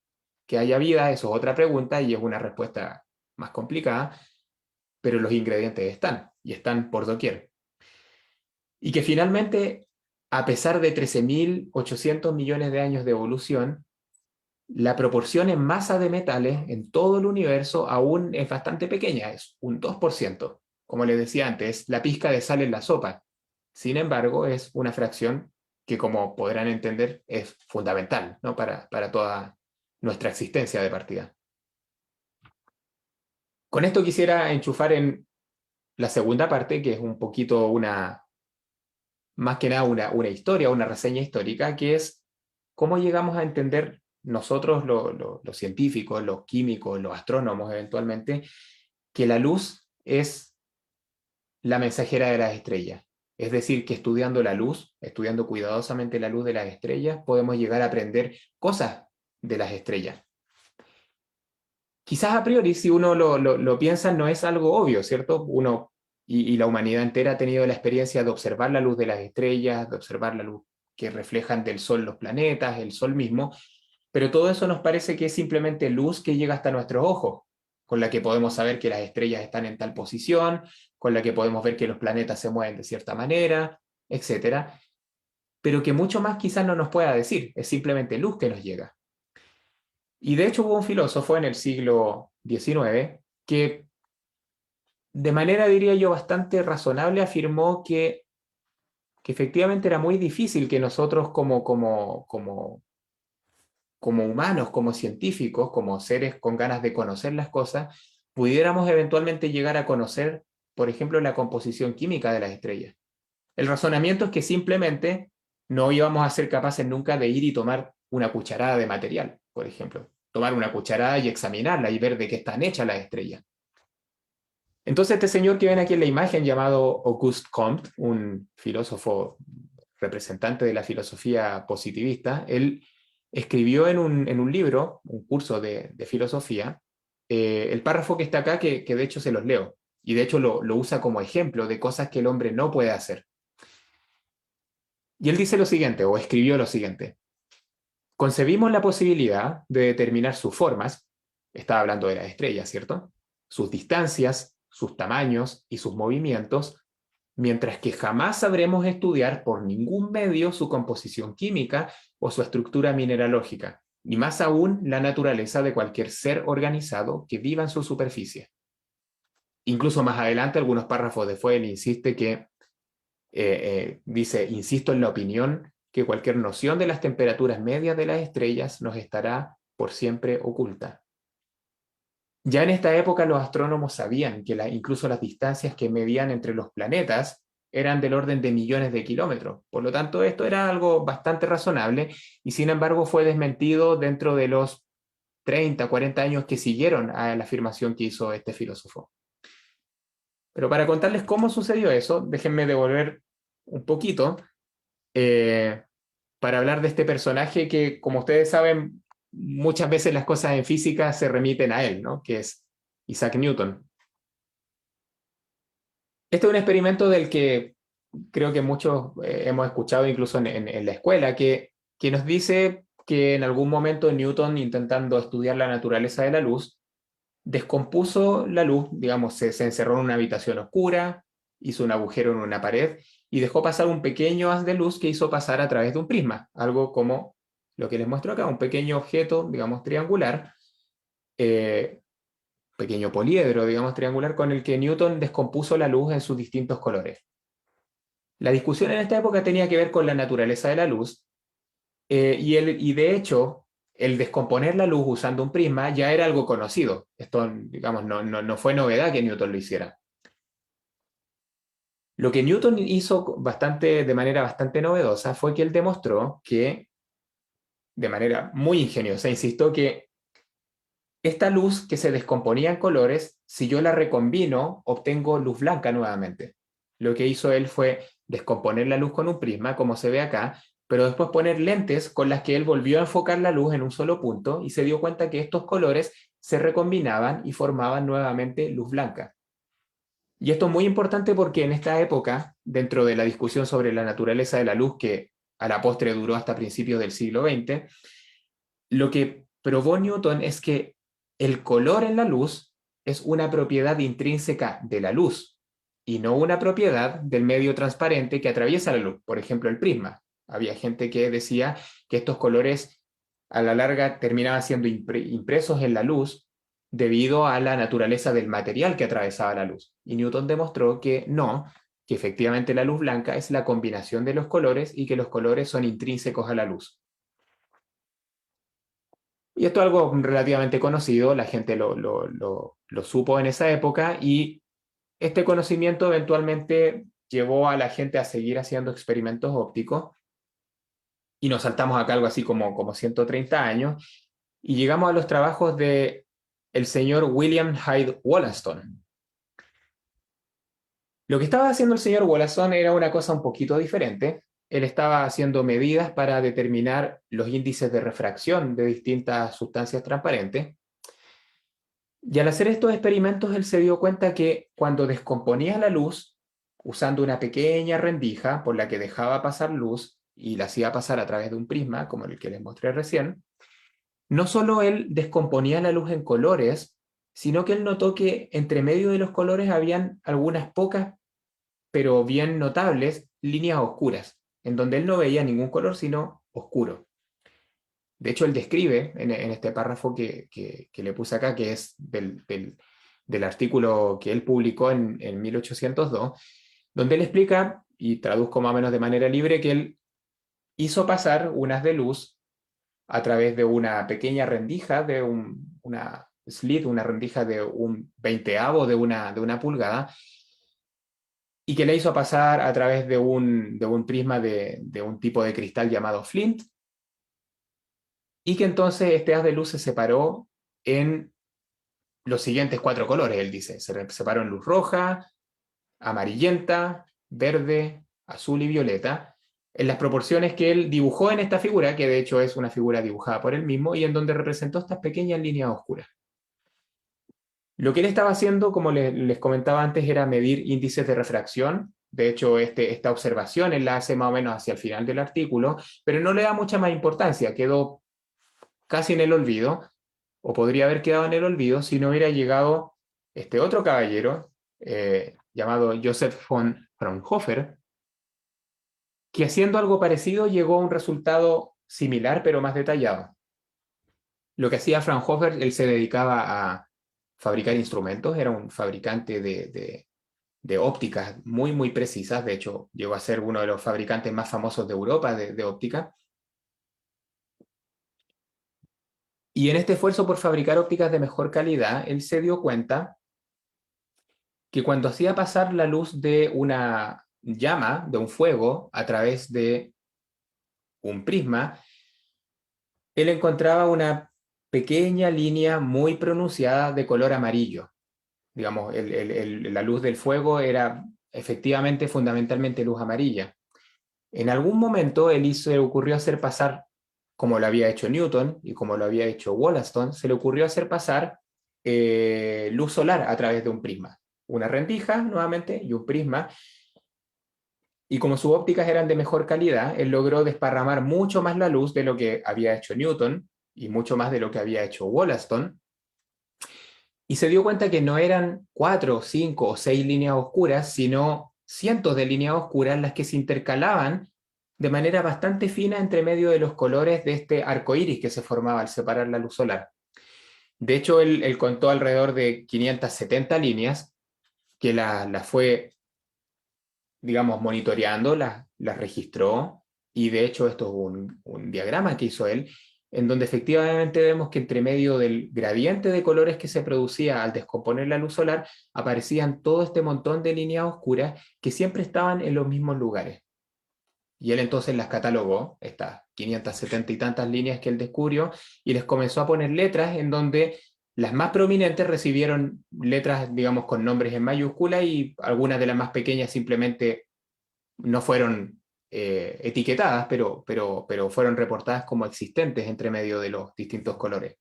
Que haya vida, eso es otra pregunta y es una respuesta más complicada, pero los ingredientes están, y están por doquier. Y que finalmente, a pesar de 13.800 millones de años de evolución, la proporción en masa de metales en todo el universo aún es bastante pequeña, es un 2%. Como les decía antes, la pizca de sal en la sopa. Sin embargo, es una fracción que, como podrán entender, es fundamental, ¿no? para toda nuestra existencia de partida. Con esto quisiera enchufar en la segunda parte, que es un poquito más que nada una historia, una reseña histórica, que es cómo llegamos a entender nosotros, los científicos, los químicos, los astrónomos eventualmente, que la luz es la mensajera de las estrellas. Es decir, que estudiando la luz, estudiando cuidadosamente la luz de las estrellas, podemos llegar a aprender cosas de las estrellas. Quizás a priori, si uno lo piensa, no es algo obvio, ¿cierto? Uno y la humanidad entera ha tenido la experiencia de observar la luz de las estrellas, de observar la luz que reflejan del Sol los planetas, el Sol mismo, pero todo eso nos parece que es simplemente luz que llega hasta nuestros ojos, con la que podemos saber que las estrellas están en tal posición, con la que podemos ver que los planetas se mueven de cierta manera, etcétera, pero que mucho más quizás no nos pueda decir, es simplemente luz que nos llega. Y de hecho hubo un filósofo en el siglo XIX que de manera, diría yo, bastante razonable afirmó que efectivamente era muy difícil que nosotros como humanos, como científicos, como seres con ganas de conocer las cosas, pudiéramos eventualmente llegar a conocer, por ejemplo, la composición química de las estrellas. El razonamiento es que simplemente no íbamos a ser capaces nunca de ir y tomar una cucharada de material, por ejemplo. Tomar una cucharada y examinarla y ver de qué están hechas las estrellas. Entonces este señor que ven aquí en la imagen, llamado Auguste Comte, un filósofo representante de la filosofía positivista, él escribió en un libro, un curso de filosofía, el párrafo que está acá, que de hecho se los leo, y de hecho lo usa como ejemplo de cosas que el hombre no puede hacer. Y él dice lo siguiente, o escribió lo siguiente: concebimos la posibilidad de determinar sus formas, estaba hablando de las estrellas, ¿cierto? Sus distancias, sus tamaños y sus movimientos, mientras que jamás sabremos estudiar por ningún medio su composición química o su estructura mineralógica, ni más aún la naturaleza de cualquier ser organizado que viva en su superficie. Incluso más adelante, algunos párrafos después, él insiste que, dice, insisto en la opinión que cualquier noción de las temperaturas medias de las estrellas nos estará por siempre oculta. Ya en esta época los astrónomos sabían que incluso las distancias que medían entre los planetas eran del orden de millones de kilómetros. Por lo tanto, esto era algo bastante razonable y sin embargo fue desmentido dentro de los 30, 40 años que siguieron a la afirmación que hizo este filósofo. Pero para contarles cómo sucedió eso, déjenme devolver un poquito para hablar de este personaje que, como ustedes saben, muchas veces las cosas en física se remiten a él, ¿no? Que es Isaac Newton. Este es un experimento del que creo que muchos hemos escuchado incluso en la escuela, que nos dice que en algún momento Newton, intentando estudiar la naturaleza de la luz, descompuso la luz, digamos, se encerró en una habitación oscura, hizo un agujero en una pared y dejó pasar un pequeño haz de luz que hizo pasar a través de un prisma, algo como lo que les muestro acá, un pequeño objeto, digamos, triangular, pequeño poliedro, digamos, triangular, con el que Newton descompuso la luz en sus distintos colores. La discusión en esta época tenía que ver con la naturaleza de la luz, y de hecho, el descomponer la luz usando un prisma ya era algo conocido. Esto, digamos, no fue novedad que Newton lo hiciera. Lo que Newton hizo de manera bastante novedosa fue que él demostró que, de manera muy ingeniosa, insisto, que esta luz que se descomponía en colores, si yo la recombino, obtengo luz blanca nuevamente. Lo que hizo él fue descomponer la luz con un prisma, como se ve acá, pero después poner lentes con las que él volvió a enfocar la luz en un solo punto y se dio cuenta que estos colores se recombinaban y formaban nuevamente luz blanca. Y esto es muy importante porque en esta época, dentro de la discusión sobre la naturaleza de la luz, que a la postre duró hasta principios del siglo XX, lo que probó Newton es que el color en la luz es una propiedad intrínseca de la luz y no una propiedad del medio transparente que atraviesa la luz, por ejemplo el prisma. Había gente que decía que estos colores a la larga terminaban siendo impresos en la luz debido a la naturaleza del material que atravesaba la luz. Y Newton demostró que no, que efectivamente la luz blanca es la combinación de los colores y que los colores son intrínsecos a la luz. Y esto es algo relativamente conocido, la gente lo supo en esa época, y este conocimiento eventualmente llevó a la gente a seguir haciendo experimentos ópticos, y nos saltamos acá algo así como 130 años, y llegamos a los trabajos de el señor William Hyde Wollaston. Lo que estaba haciendo el señor Wollaston era una cosa un poquito diferente. Él estaba haciendo medidas para determinar los índices de refracción de distintas sustancias transparentes. Y al hacer estos experimentos, él se dio cuenta que cuando descomponía la luz, usando una pequeña rendija por la que dejaba pasar luz y la hacía pasar a través de un prisma, como el que les mostré recién, no solo él descomponía la luz en colores, sino que él notó que entre medio de los colores habían algunas pocas, pero bien notables, líneas oscuras, en donde él no veía ningún color, sino oscuro. De hecho, él describe en este párrafo que le puse acá, que es del artículo que él publicó en 1802, donde él explica, y traduzco más o menos de manera libre, que él hizo pasar unas de luz a través de una pequeña rendija, de una slit, una rendija de un veinteavo de una pulgada, y que le hizo pasar a través de un prisma de un tipo de cristal llamado flint, y que entonces este haz de luz se separó en los siguientes 4 colores, él dice. Se separó en luz roja, amarillenta, verde, azul y violeta, en las proporciones que él dibujó en esta figura, que de hecho es una figura dibujada por él mismo, y en donde representó estas pequeñas líneas oscuras. Lo que él estaba haciendo, como les comentaba antes, era medir índices de refracción. De hecho, esta observación él la hace más o menos hacia el final del artículo, pero no le da mucha más importancia, quedó casi en el olvido, o podría haber quedado en el olvido si no hubiera llegado este otro caballero llamado Joseph von Fraunhofer, que haciendo algo parecido llegó a un resultado similar pero más detallado. Lo que hacía Fraunhofer, él se dedicaba a fabricar instrumentos, era un fabricante de ópticas muy, muy precisas. De hecho, llegó a ser uno de los fabricantes más famosos de Europa de óptica. Y en este esfuerzo por fabricar ópticas de mejor calidad, él se dio cuenta que cuando hacía pasar la luz de una llama, de un fuego, a través de un prisma, él encontraba una pequeña línea muy pronunciada de color amarillo. Digamos, la luz del fuego era efectivamente, fundamentalmente luz amarilla. En algún momento él se le ocurrió hacer pasar, como lo había hecho Newton y como lo había hecho Wollaston, se le ocurrió hacer pasar luz solar a través de un prisma. Una rendija, nuevamente, y un prisma. Y como sus ópticas eran de mejor calidad, él logró desparramar mucho más la luz de lo que había hecho Newton y mucho más de lo que había hecho Wollaston. Y se dio cuenta que no eran 4, 5 o 6 líneas oscuras, sino cientos de líneas oscuras las que se intercalaban de manera bastante fina entre medio de los colores de este arco iris que se formaba al separar la luz solar. De hecho, él contó alrededor de 570 líneas que las fue, digamos, monitoreando, las registró, y de hecho esto es un diagrama que hizo él, en donde efectivamente vemos que entre medio del gradiente de colores que se producía al descomponer la luz solar, aparecían todo este montón de líneas oscuras que siempre estaban en los mismos lugares. Y él entonces las catalogó, estas 570 y tantas líneas que él descubrió, y les comenzó a poner letras en donde las más prominentes recibieron letras, digamos, con nombres en mayúscula, y algunas de las más pequeñas simplemente no fueron etiquetadas, pero fueron reportadas como existentes entre medio de los distintos colores.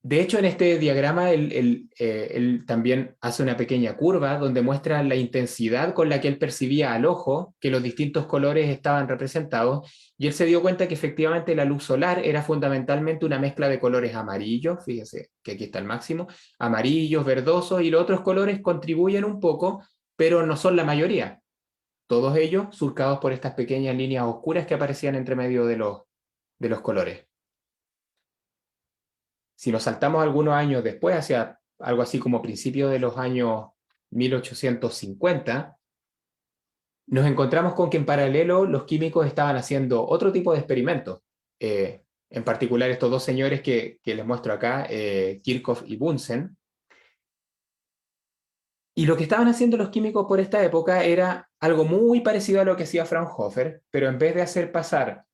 De hecho, en este diagrama él también hace una pequeña curva donde muestra la intensidad con la que él percibía al ojo que los distintos colores estaban representados, y él se dio cuenta que efectivamente la luz solar era fundamentalmente una mezcla de colores amarillos, fíjese que aquí está el máximo, amarillos, verdosos, y los otros colores contribuyen un poco, pero no son la mayoría. Todos ellos surcados por estas pequeñas líneas oscuras que aparecían entre medio de los colores. Si nos saltamos algunos años después, hacia algo así como principios de los años 1850, nos encontramos con que en paralelo los químicos estaban haciendo otro tipo de experimentos. En particular estos dos señores que les muestro acá, Kirchhoff y Bunsen. Y lo que estaban haciendo los químicos por esta época era algo muy parecido a lo que hacía Fraunhofer, pero en vez de hacer pasar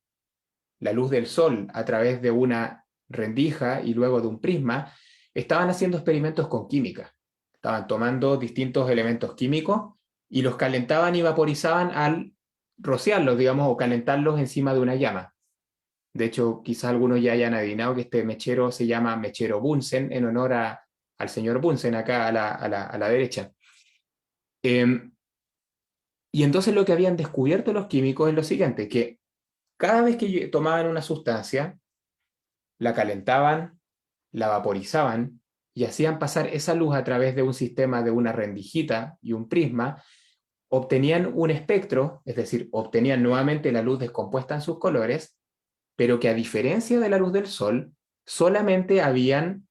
la luz del sol a través de una rendija y luego de un prisma, estaban haciendo experimentos con química. Estaban tomando distintos elementos químicos y los calentaban y vaporizaban al rociarlos, digamos, o calentarlos encima de una llama. De hecho, quizás algunos ya hayan adivinado que este mechero se llama mechero Bunsen, en honor al señor Bunsen, acá a la derecha. Y entonces lo que habían descubierto los químicos es lo siguiente, que cada vez que tomaban una sustancia, la calentaban, la vaporizaban y hacían pasar esa luz a través de un sistema de una rendijita y un prisma, obtenían un espectro, es decir, obtenían nuevamente la luz descompuesta en sus colores, pero que a diferencia de la luz del sol, solamente habían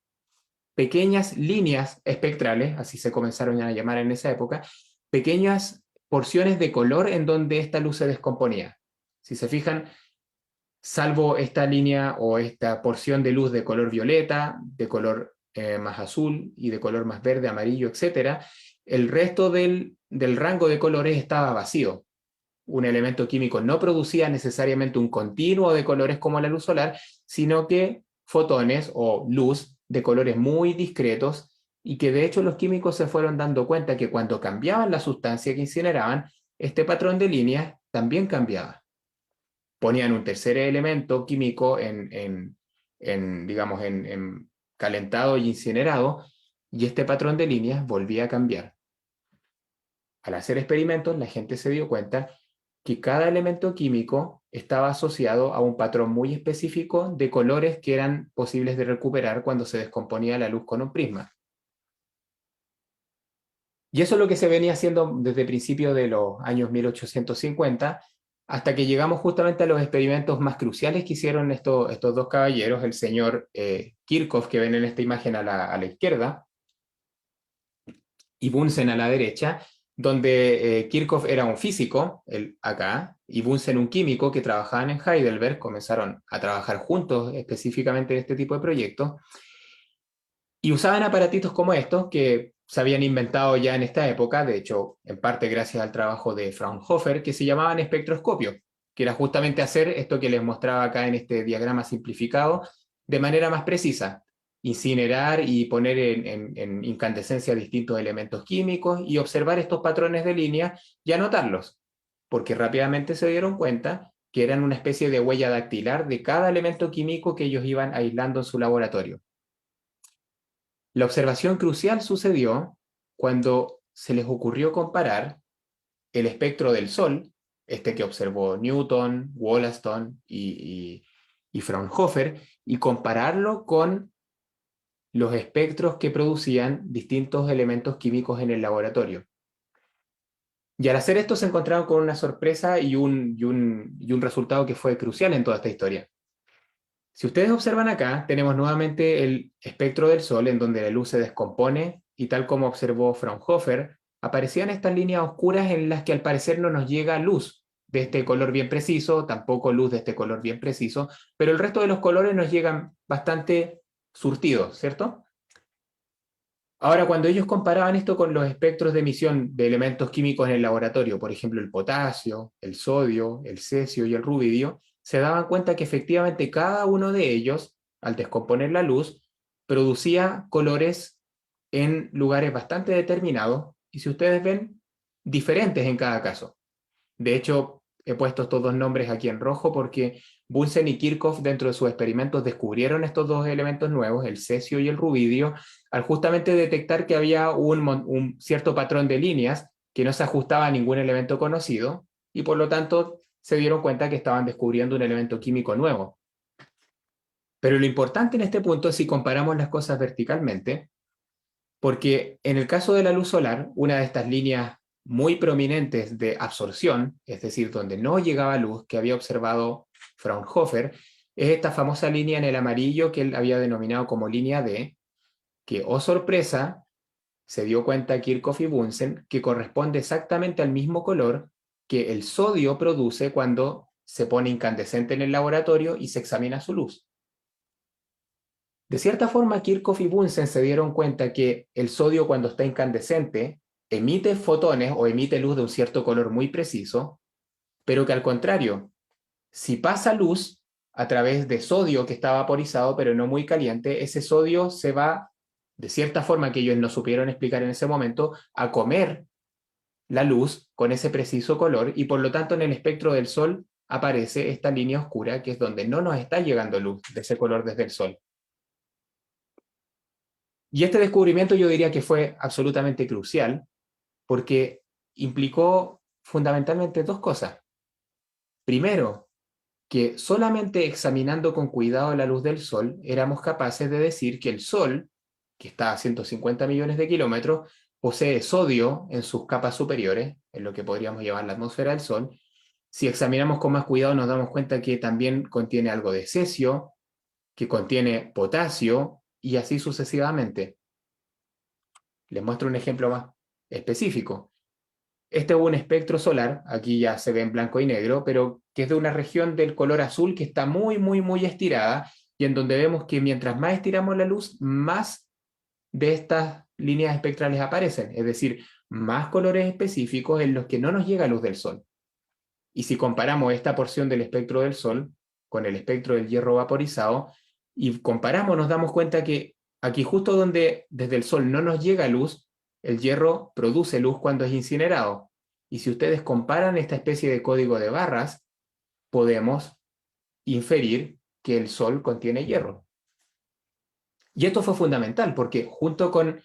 pequeñas líneas espectrales, así se comenzaron a llamar en esa época, pequeñas porciones de color en donde esta luz se descomponía. Si se fijan, salvo esta línea o esta porción de luz de color violeta, de color más azul y de color más verde, amarillo, etc., el resto del rango de colores estaba vacío. Un elemento químico no producía necesariamente un continuo de colores como la luz solar, sino que fotones o luz de colores muy discretos, y que de hecho los químicos se fueron dando cuenta que cuando cambiaban la sustancia que incineraban, este patrón de líneas también cambiaba. Ponían un tercer elemento químico digamos, en calentado y incinerado, y este patrón de líneas volvía a cambiar. Al hacer experimentos, la gente se dio cuenta que cada elemento químico estaba asociado a un patrón muy específico de colores que eran posibles de recuperar cuando se descomponía la luz con un prisma. Y eso es lo que se venía haciendo desde principios de los años 1850, hasta que llegamos justamente a los experimentos más cruciales que hicieron estos dos caballeros, el señor Kirchhoff, que ven en esta imagen a la izquierda, y Bunsen a la derecha, donde Kirchhoff era un físico, acá, y Bunsen un químico que trabajaban en Heidelberg, comenzaron a trabajar juntos específicamente en este tipo de proyectos, y usaban aparatitos como estos que se habían inventado ya en esta época, de hecho, en parte gracias al trabajo de Fraunhofer, que se llamaban espectroscopios, que era justamente hacer esto que les mostraba acá en este diagrama simplificado, de manera más precisa, incinerar y poner en incandescencia distintos elementos químicos y observar estos patrones de línea y anotarlos, porque rápidamente se dieron cuenta que eran una especie de huella dactilar de cada elemento químico que ellos iban aislando en su laboratorio. La observación crucial sucedió cuando se les ocurrió comparar el espectro del Sol, este que observó Newton, Wollaston y Fraunhofer, y compararlo con los espectros que producían distintos elementos químicos en el laboratorio. Y al hacer esto se encontraron con una sorpresa y un resultado que fue crucial en toda esta historia. Si ustedes observan acá, tenemos nuevamente el espectro del Sol en donde la luz se descompone y tal como observó Fraunhofer, aparecían estas líneas oscuras en las que al parecer no nos llega luz de este color bien preciso, tampoco luz de este color bien preciso, pero el resto de los colores nos llegan bastante surtidos, ¿cierto? Ahora, cuando ellos comparaban esto con los espectros de emisión de elementos químicos en el laboratorio, por ejemplo, el potasio, el sodio, el cesio y el rubidio, se daban cuenta que efectivamente cada uno de ellos, al descomponer la luz, producía colores en lugares bastante determinados, y si ustedes ven, diferentes en cada caso. De hecho, he puesto estos dos nombres aquí en rojo porque Bunsen y Kirchhoff dentro de sus experimentos descubrieron estos dos elementos nuevos, el cesio y el rubidio, al justamente detectar que había un cierto patrón de líneas que no se ajustaba a ningún elemento conocido y por lo tanto se dieron cuenta que estaban descubriendo un elemento químico nuevo. Pero lo importante en este punto es si comparamos las cosas verticalmente, porque en el caso de la luz solar, una de estas líneas muy prominentes de absorción, es decir, donde no llegaba luz, que había observado Fraunhofer, es esta famosa línea en el amarillo que él había denominado como línea D, que, oh sorpresa, se dio cuenta Kirchhoff y Bunsen, que corresponde exactamente al mismo color que el sodio produce cuando se pone incandescente en el laboratorio y se examina su luz. De cierta forma, Kirchhoff y Bunsen se dieron cuenta que el sodio, cuando está incandescente, emite fotones o emite luz de un cierto color muy preciso, pero que al contrario, si pasa luz a través de sodio que está vaporizado pero no muy caliente, ese sodio se va, de cierta forma que ellos no supieron explicar en ese momento, a comer la luz con ese preciso color y por lo tanto en el espectro del Sol aparece esta línea oscura que es donde no nos está llegando luz de ese color desde el Sol. Y este descubrimiento yo diría que fue absolutamente crucial porque implicó fundamentalmente dos cosas. Primero, que solamente examinando con cuidado la luz del Sol éramos capaces de decir que el Sol, que está a 150 millones de kilómetros, posee sodio en sus capas superiores, en lo que podríamos llamar la atmósfera del Sol. Si examinamos con más cuidado nos damos cuenta que también contiene algo de cesio, que contiene potasio y así sucesivamente. Les muestro un ejemplo más específico. Este es un espectro solar, aquí ya se ve en blanco y negro, pero que es de una región del color azul que está muy, muy, muy estirada y en donde vemos que mientras más estiramos la luz, más de estas líneas espectrales aparecen, es decir, más colores específicos en los que no nos llega luz del Sol. Y si comparamos esta porción del espectro del Sol con el espectro del hierro vaporizado y comparamos, nos damos cuenta que aquí justo donde desde el Sol no nos llega luz, el hierro produce luz cuando es incinerado. Y si ustedes comparan esta especie de código de barras, podemos inferir que el Sol contiene hierro. Y esto fue fundamental porque junto con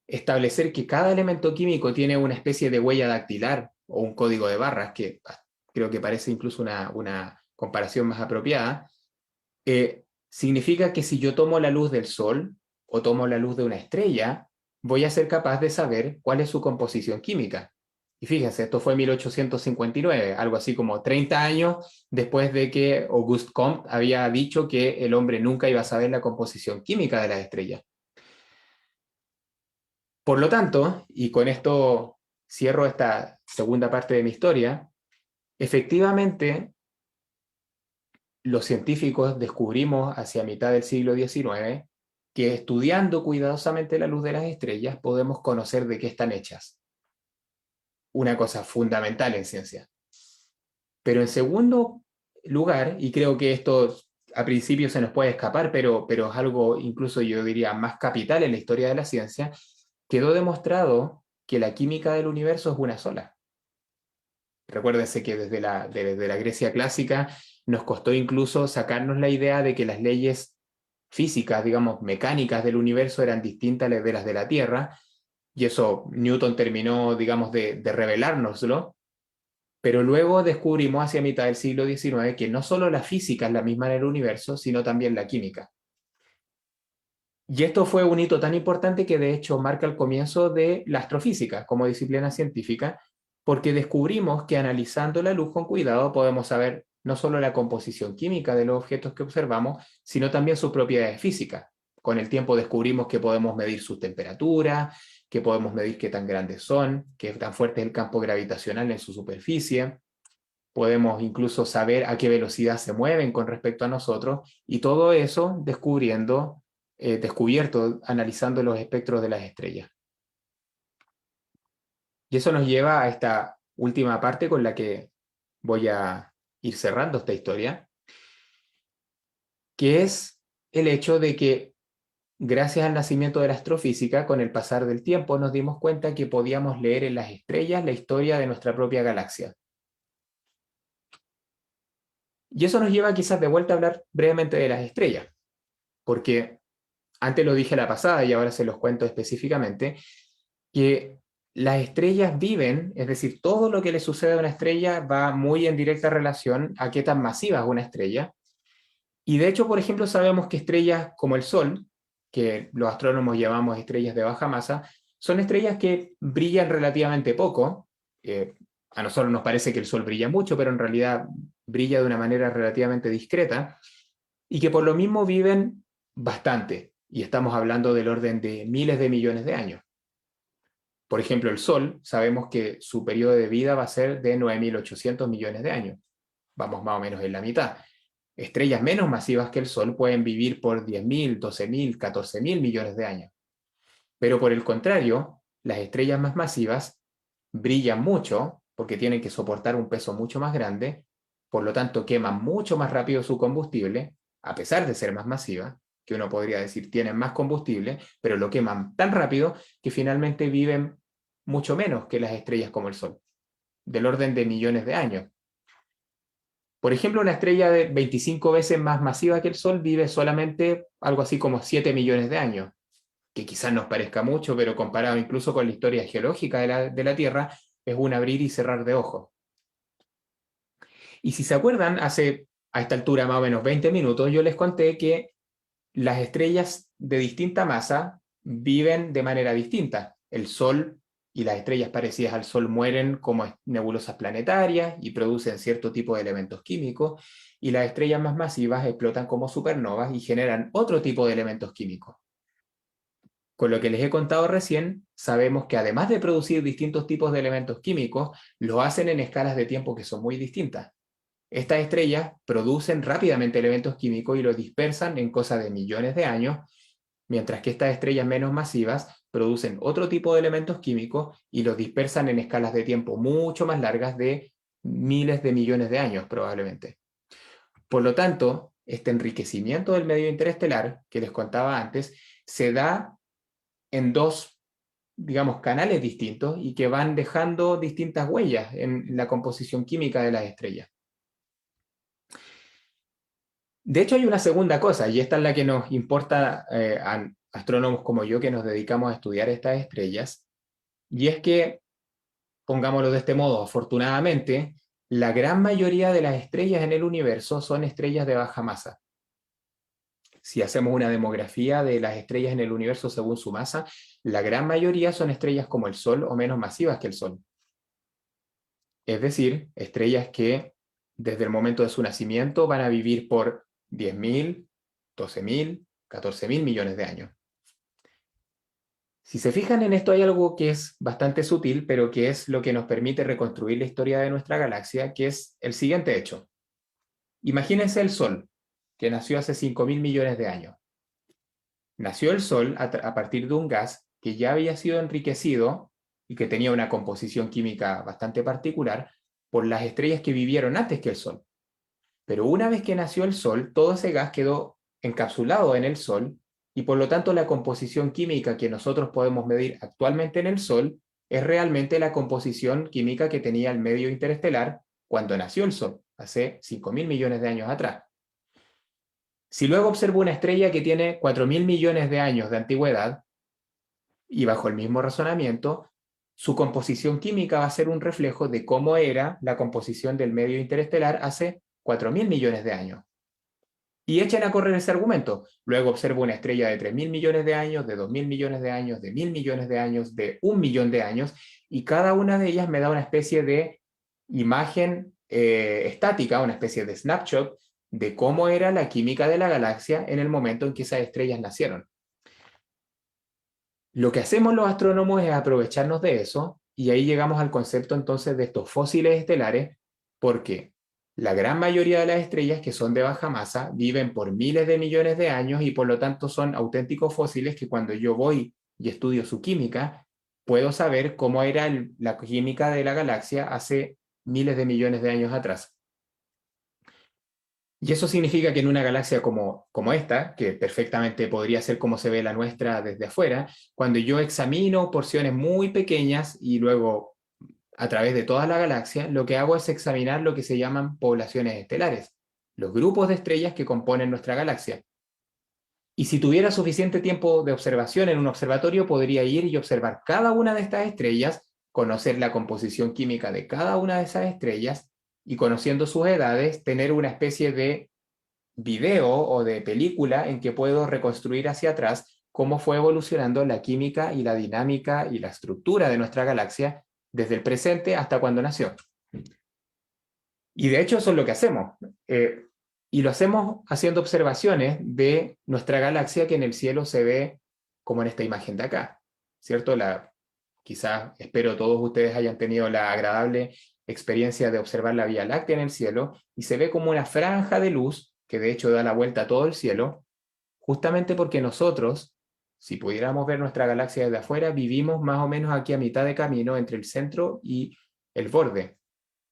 establecer que cada elemento químico tiene una especie de huella dactilar o un código de barras, que creo que parece incluso una comparación más apropiada, significa que si yo tomo la luz del Sol o tomo la luz de una estrella, voy a ser capaz de saber cuál es su composición química. Y fíjense, esto fue en 1859, algo así como 30 años después de que Auguste Comte había dicho que el hombre nunca iba a saber la composición química de las estrellas. Por lo tanto, y con esto cierro esta segunda parte de mi historia, efectivamente los científicos descubrimos hacia mitad del siglo XIX que estudiando cuidadosamente la luz de las estrellas podemos conocer de qué están hechas. Una cosa fundamental en ciencia. Pero en segundo lugar, y creo que esto a principio se nos puede escapar, pero es algo incluso yo diría más capital en la historia de la ciencia, quedó demostrado que la química del universo es una sola. Recuérdense que desde la Grecia clásica nos costó incluso sacarnos la idea de que las leyes físicas, digamos, mecánicas del universo eran distintas de las de la Tierra, y eso Newton terminó, digamos, de revelárnoslo, pero luego descubrimos hacia mitad del siglo XIX que no solo la física es la misma en el universo, sino también la química. Y esto fue un hito tan importante que de hecho marca el comienzo de la astrofísica como disciplina científica, porque descubrimos que analizando la luz con cuidado podemos saber no solo la composición química de los objetos que observamos, sino también sus propiedades físicas. Con el tiempo descubrimos que podemos medir su temperatura, que podemos medir qué tan grandes son, qué tan fuerte es el campo gravitacional en su superficie. Podemos incluso saber a qué velocidad se mueven con respecto a nosotros, y todo eso descubierto analizando los espectros de las estrellas. Y eso nos lleva a esta última parte con la que voy a ir cerrando esta historia, que es el hecho de que gracias al nacimiento de la astrofísica, con el pasar del tiempo nos dimos cuenta que podíamos leer en las estrellas la historia de nuestra propia galaxia. Y eso nos lleva quizás de vuelta a hablar brevemente de las estrellas, porque antes lo dije la pasada y ahora se los cuento específicamente, que las estrellas viven, es decir, todo lo que le sucede a una estrella va muy en directa relación a qué tan masiva es una estrella. Y de hecho, por ejemplo, sabemos que estrellas como el Sol, que los astrónomos llamamos estrellas de baja masa, son estrellas que brillan relativamente poco. A nosotros nos parece que el Sol brilla mucho, pero en realidad brilla de una manera relativamente discreta, y que por lo mismo viven bastante, y estamos hablando del orden de miles de millones de años. Por ejemplo, el Sol, sabemos que su periodo de vida va a ser de 9.800 millones de años. Vamos más o menos en la mitad. Estrellas menos masivas que el Sol pueden vivir por 10.000, 12.000, 14.000 millones de años. Pero por el contrario, las estrellas más masivas brillan mucho porque tienen que soportar un peso mucho más grande, por lo tanto queman mucho más rápido su combustible, a pesar de ser más masivas, que uno podría decir tienen más combustible, pero lo queman tan rápido que finalmente viven mucho menos que las estrellas como el Sol, del orden de millones de años. Por ejemplo, una estrella de 25 veces más masiva que el Sol vive solamente algo así como 7 millones de años, que quizás nos parezca mucho, pero comparado incluso con la historia geológica de la Tierra, es un abrir y cerrar de ojos. Y si se acuerdan, hace a esta altura más o menos 20 minutos, yo les conté que las estrellas de distinta masa viven de manera distinta. El Sol y las estrellas parecidas al Sol mueren como nebulosas planetarias y producen cierto tipo de elementos químicos, y las estrellas más masivas explotan como supernovas y generan otro tipo de elementos químicos. Con lo que les he contado recién, sabemos que además de producir distintos tipos de elementos químicos, lo hacen en escalas de tiempo que son muy distintas. Estas estrellas producen rápidamente elementos químicos y los dispersan en cosa de millones de años, mientras que estas estrellas menos masivas producen otro tipo de elementos químicos y los dispersan en escalas de tiempo mucho más largas de miles de millones de años probablemente. Por lo tanto, este enriquecimiento del medio interestelar que les contaba antes se da en dos, digamos, canales distintos y que van dejando distintas huellas en la composición química de las estrellas. De hecho, hay una segunda cosa, y esta es la que nos importa a astrónomos como yo que nos dedicamos a estudiar estas estrellas, y es que, pongámoslo de este modo, afortunadamente, la gran mayoría de las estrellas en el universo son estrellas de baja masa. Si hacemos una demografía de las estrellas en el universo según su masa, la gran mayoría son estrellas como el Sol o menos masivas que el Sol. Es decir, estrellas que desde el momento de su nacimiento van a vivir por 10.000, 12.000, 14.000 millones de años. Si se fijan en esto, hay algo que es bastante sutil, pero que es lo que nos permite reconstruir la historia de nuestra galaxia, que es el siguiente hecho. Imagínense el Sol, que nació hace 5.000 millones de años. Nació el Sol a partir de un gas que ya había sido enriquecido y que tenía una composición química bastante particular por las estrellas que vivieron antes que el Sol. Pero una vez que nació el Sol, todo ese gas quedó encapsulado en el Sol y por lo tanto la composición química que nosotros podemos medir actualmente en el Sol es realmente la composición química que tenía el medio interestelar cuando nació el Sol, hace 5.000 millones de años atrás. Si luego observo una estrella que tiene 4.000 millones de años de antigüedad, y bajo el mismo razonamiento, su composición química va a ser un reflejo de cómo era la composición del medio interestelar hace 4.000 millones de años. Y echen a correr ese argumento. Luego observo una estrella de 3.000 millones de años, de 2.000 millones de años, de 1.000 millones de años, de 1 millón de años, y cada una de ellas me da una especie de imagen estática, una especie de snapshot de cómo era la química de la galaxia en el momento en que esas estrellas nacieron. Lo que hacemos los astrónomos es aprovecharnos de eso, y ahí llegamos al concepto entonces de estos fósiles estelares, porque la gran mayoría de las estrellas que son de baja masa viven por miles de millones de años y por lo tanto son auténticos fósiles que cuando yo voy y estudio su química, puedo saber cómo era la química de la galaxia hace miles de millones de años atrás. Y eso significa que en una galaxia como esta, que perfectamente podría ser como se ve la nuestra desde afuera, cuando yo examino porciones muy pequeñas y luego a través de toda la galaxia, lo que hago es examinar lo que se llaman poblaciones estelares. los grupos de estrellas que componen nuestra galaxia. Y si tuviera suficiente tiempo de observación en un observatorio, podría ir y observar cada una de estas estrellas, conocer la composición química de cada una de esas estrellas, y conociendo sus edades, tener una especie de video o de película en que puedo reconstruir hacia atrás cómo fue evolucionando la química y la dinámica y la estructura de nuestra galaxia desde el presente hasta cuando nació. Y de hecho eso es lo que hacemos. Y lo hacemos haciendo observaciones de nuestra galaxia que en el cielo se ve como en esta imagen de acá, ¿cierto? Quizás, espero todos ustedes hayan tenido la agradable experiencia de observar la Vía Láctea en el cielo, y se ve como una franja de luz que de hecho da la vuelta a todo el cielo, justamente porque nosotros, si pudiéramos ver nuestra galaxia desde afuera, vivimos más o menos aquí a mitad de camino entre el centro y el borde.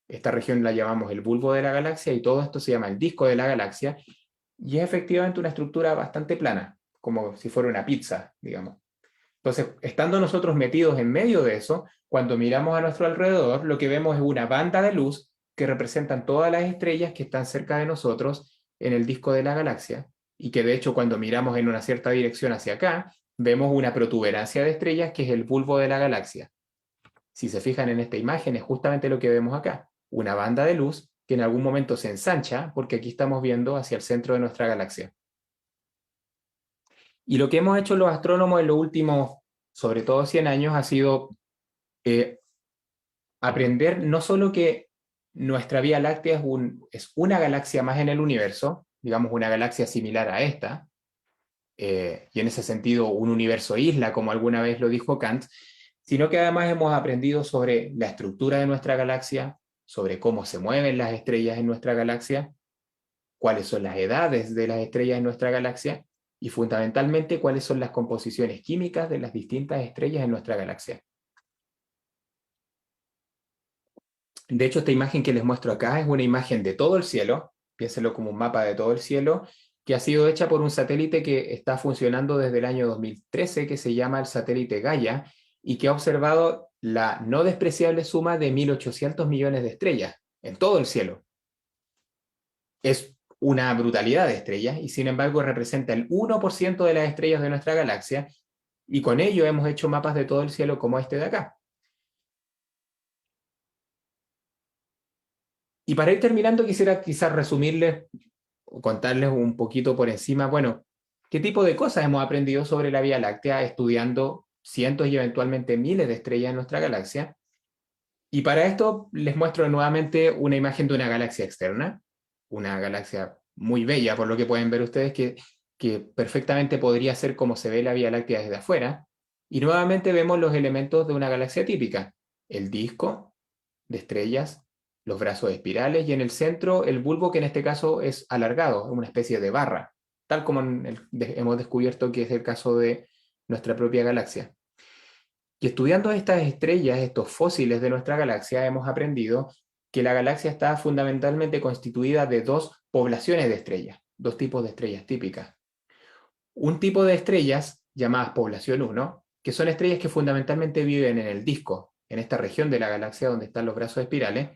Esta región la llamamos el bulbo de la galaxia, y todo esto se llama el disco de la galaxia, y es efectivamente una estructura bastante plana, como si fuera una pizza, digamos. Entonces, estando nosotros metidos en medio de eso, cuando miramos a nuestro alrededor, lo que vemos es una banda de luz que representan todas las estrellas que están cerca de nosotros en el disco de la galaxia, y que de hecho cuando miramos en una cierta dirección hacia acá, vemos una protuberancia de estrellas que es el bulbo de la galaxia. Si se fijan en esta imagen, es justamente lo que vemos acá, una banda de luz que en algún momento se ensancha, porque aquí estamos viendo hacia el centro de nuestra galaxia. Y lo que hemos hecho los astrónomos en los últimos, sobre todo 100 años, ha sido aprender no solo que nuestra Vía Láctea es una galaxia más en el universo, digamos una galaxia similar a esta, y en ese sentido un universo isla, como alguna vez lo dijo Kant, sino que además hemos aprendido sobre la estructura de nuestra galaxia, sobre cómo se mueven las estrellas en nuestra galaxia, cuáles son las edades de las estrellas en nuestra galaxia, y fundamentalmente cuáles son las composiciones químicas de las distintas estrellas en nuestra galaxia. De hecho, esta imagen que les muestro acá es una imagen de todo el cielo, piénsenlo como un mapa de todo el cielo, que ha sido hecha por un satélite que está funcionando desde el año 2013, que se llama el satélite Gaia, y que ha observado la no despreciable suma de 1.800 millones de estrellas en todo el cielo. Es una brutalidad de estrellas, y sin embargo representa el 1% de las estrellas de nuestra galaxia, y con ello hemos hecho mapas de todo el cielo como este de acá. Y para ir terminando, quisiera quizás resumirles o contarles un poquito por encima, bueno, qué tipo de cosas hemos aprendido sobre la Vía Láctea estudiando cientos y eventualmente miles de estrellas en nuestra galaxia. Y para esto les muestro nuevamente una imagen de una galaxia externa, una galaxia muy bella, por lo que pueden ver ustedes, que perfectamente podría ser como se ve la Vía Láctea desde afuera. Y nuevamente vemos los elementos de una galaxia típica: el disco de estrellas, los brazos espirales, y en el centro el bulbo, que en este caso es alargado, una especie de barra, tal como hemos descubierto que es el caso de nuestra propia galaxia. Y estudiando estas estrellas, estos fósiles de nuestra galaxia, hemos aprendido que la galaxia está fundamentalmente constituida de dos poblaciones de estrellas, dos tipos de estrellas típicas. Un tipo de estrellas llamadas población 1, que son estrellas que fundamentalmente viven en el disco, en esta región de la galaxia donde están los brazos espirales,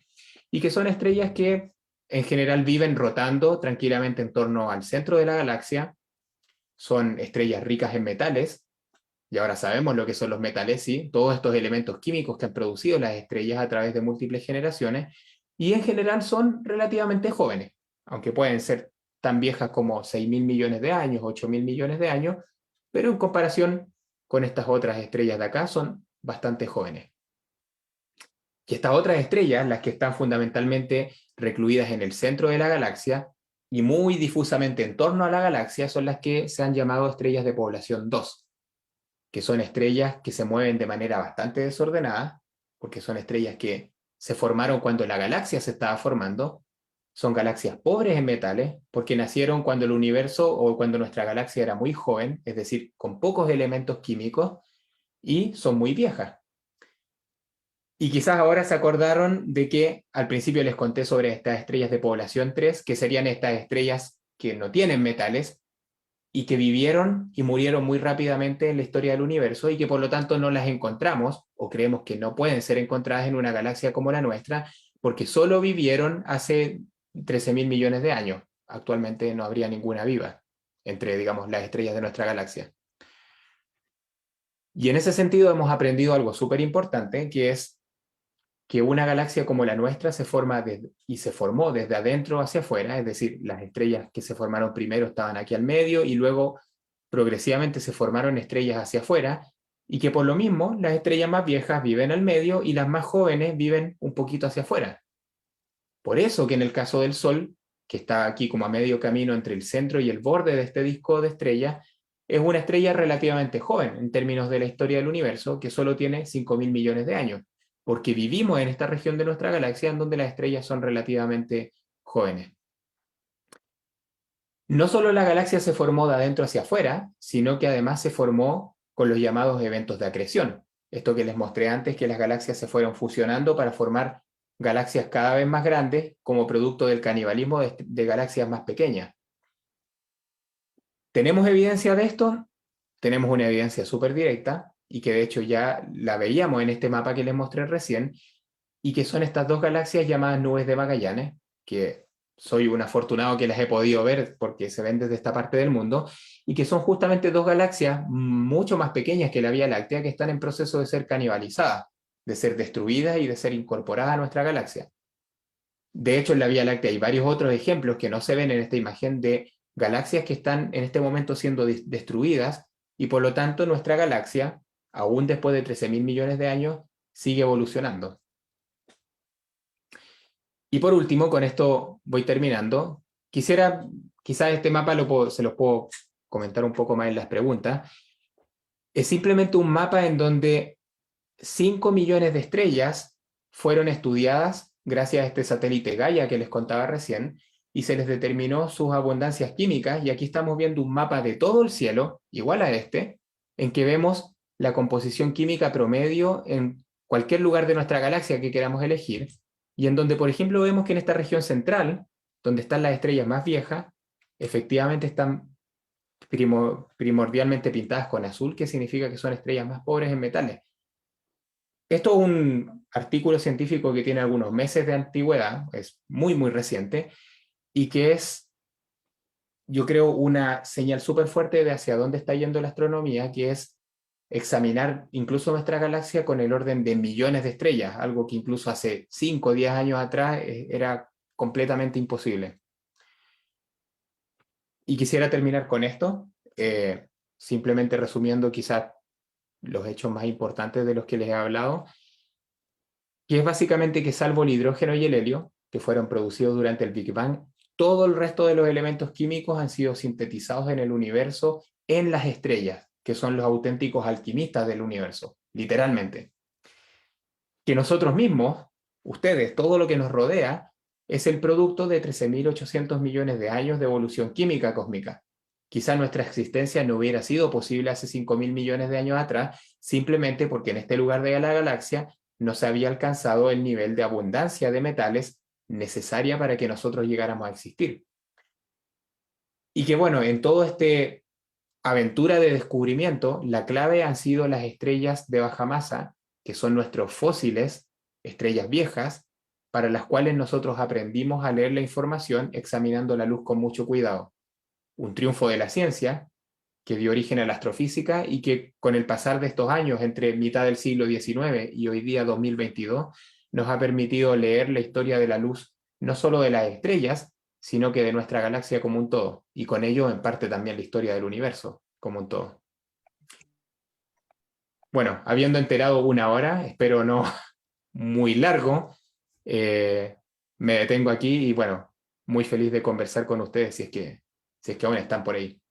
y que son estrellas que en general viven rotando tranquilamente en torno al centro de la galaxia. Son estrellas ricas en metales, y ahora sabemos lo que son los metales, ¿sí? Todos estos elementos químicos que han producido las estrellas a través de múltiples generaciones, y en general son relativamente jóvenes, aunque pueden ser tan viejas como 6.000 millones de años, 8.000 millones de años, pero en comparación con estas otras estrellas de acá son bastante jóvenes. Y estas otras estrellas, las que están fundamentalmente recluidas en el centro de la galaxia y muy difusamente en torno a la galaxia, son las que se han llamado estrellas de población 2, que son estrellas que se mueven de manera bastante desordenada, porque son estrellas que se formaron cuando la galaxia se estaba formando. Son galaxias pobres en metales, porque nacieron cuando el universo o cuando nuestra galaxia era muy joven, es decir, con pocos elementos químicos, y son muy viejas. Y quizás ahora se acordaron de que al principio les conté sobre estas estrellas de población 3, que serían estas estrellas que no tienen metales y que vivieron y murieron muy rápidamente en la historia del universo, y que por lo tanto no las encontramos, o creemos que no pueden ser encontradas en una galaxia como la nuestra, porque solo vivieron hace 13.000 millones de años, actualmente no habría ninguna viva entre, digamos, las estrellas de nuestra galaxia. Y en ese sentido hemos aprendido algo súper importante, que es que una galaxia como la nuestra se forma y se formó desde adentro hacia afuera, es decir, las estrellas que se formaron primero estaban aquí al medio y luego progresivamente se formaron estrellas hacia afuera, y que por lo mismo las estrellas más viejas viven al medio y las más jóvenes viven un poquito hacia afuera. Por eso que en el caso del Sol, que está aquí como a medio camino entre el centro y el borde de este disco de estrellas, es una estrella relativamente joven en términos de la historia del universo, que solo tiene 5.000 millones de años, porque vivimos en esta región de nuestra galaxia en donde las estrellas son relativamente jóvenes. No solo la galaxia se formó de adentro hacia afuera, sino que además se formó con los llamados eventos de acreción. Esto que les mostré antes, que las galaxias se fueron fusionando para formar galaxias cada vez más grandes como producto del canibalismo de galaxias más pequeñas. ¿Tenemos evidencia de esto? Tenemos una evidencia súper directa y que de hecho ya la veíamos en este mapa que les mostré recién, y que son estas dos galaxias llamadas nubes de Magallanes, que soy un afortunado que las he podido ver porque se ven desde esta parte del mundo, y que son justamente dos galaxias mucho más pequeñas que la Vía Láctea que están en proceso de ser canibalizadas, de ser destruidas y de ser incorporadas a nuestra galaxia. De hecho, en la Vía Láctea hay varios otros ejemplos que no se ven en esta imagen de galaxias que están en este momento siendo destruidas, y por lo tanto nuestra galaxia, aún después de 13.000 millones de años, sigue evolucionando. Y por último, con esto voy terminando. Quizás este mapa se los puedo comentar un poco más en las preguntas. Es simplemente un mapa en donde 5 millones de estrellas fueron estudiadas gracias a este satélite Gaia que les contaba recién, y se les determinó sus abundancias químicas, y aquí estamos viendo un mapa de todo el cielo, igual a este, en que vemos la composición química promedio en cualquier lugar de nuestra galaxia que queramos elegir, y en donde, por ejemplo, vemos que en esta región central, donde están las estrellas más viejas, efectivamente están primordialmente pintadas con azul, que significa que son estrellas más pobres en metales. Esto es un artículo científico que tiene algunos meses de antigüedad, es muy, muy reciente, y que es, yo creo, una señal súper fuerte de hacia dónde está yendo la astronomía, que es examinar incluso nuestra galaxia con el orden de millones de estrellas, algo que incluso hace 5 o 10 años atrás era completamente imposible. Y quisiera terminar con esto, simplemente resumiendo quizás los hechos más importantes de los que les he hablado, que es básicamente que salvo el hidrógeno y el helio, que fueron producidos durante el Big Bang, todo el resto de los elementos químicos han sido sintetizados en el universo en las estrellas, que son los auténticos alquimistas del universo, literalmente. Que nosotros mismos, ustedes, todo lo que nos rodea, es el producto de 13.800 millones de años de evolución química cósmica. Quizá nuestra existencia no hubiera sido posible hace 5.000 millones de años atrás, simplemente porque en este lugar de la galaxia no se había alcanzado el nivel de abundancia de metales necesaria para que nosotros llegáramos a existir. Y que bueno, en todo este aventura de descubrimiento, la clave han sido las estrellas de baja masa, que son nuestros fósiles, estrellas viejas, para las cuales nosotros aprendimos a leer la información examinando la luz con mucho cuidado. Un triunfo de la ciencia que dio origen a la astrofísica y que con el pasar de estos años, entre mitad del siglo XIX y hoy día 2022, nos ha permitido leer la historia de la luz, no solo de las estrellas, sino que de nuestra galaxia como un todo, y con ello en parte también la historia del universo como un todo. Bueno, habiendo enterado 1 hora, espero no muy largo, me detengo aquí y bueno, muy feliz de conversar con ustedes si es que aún están por ahí.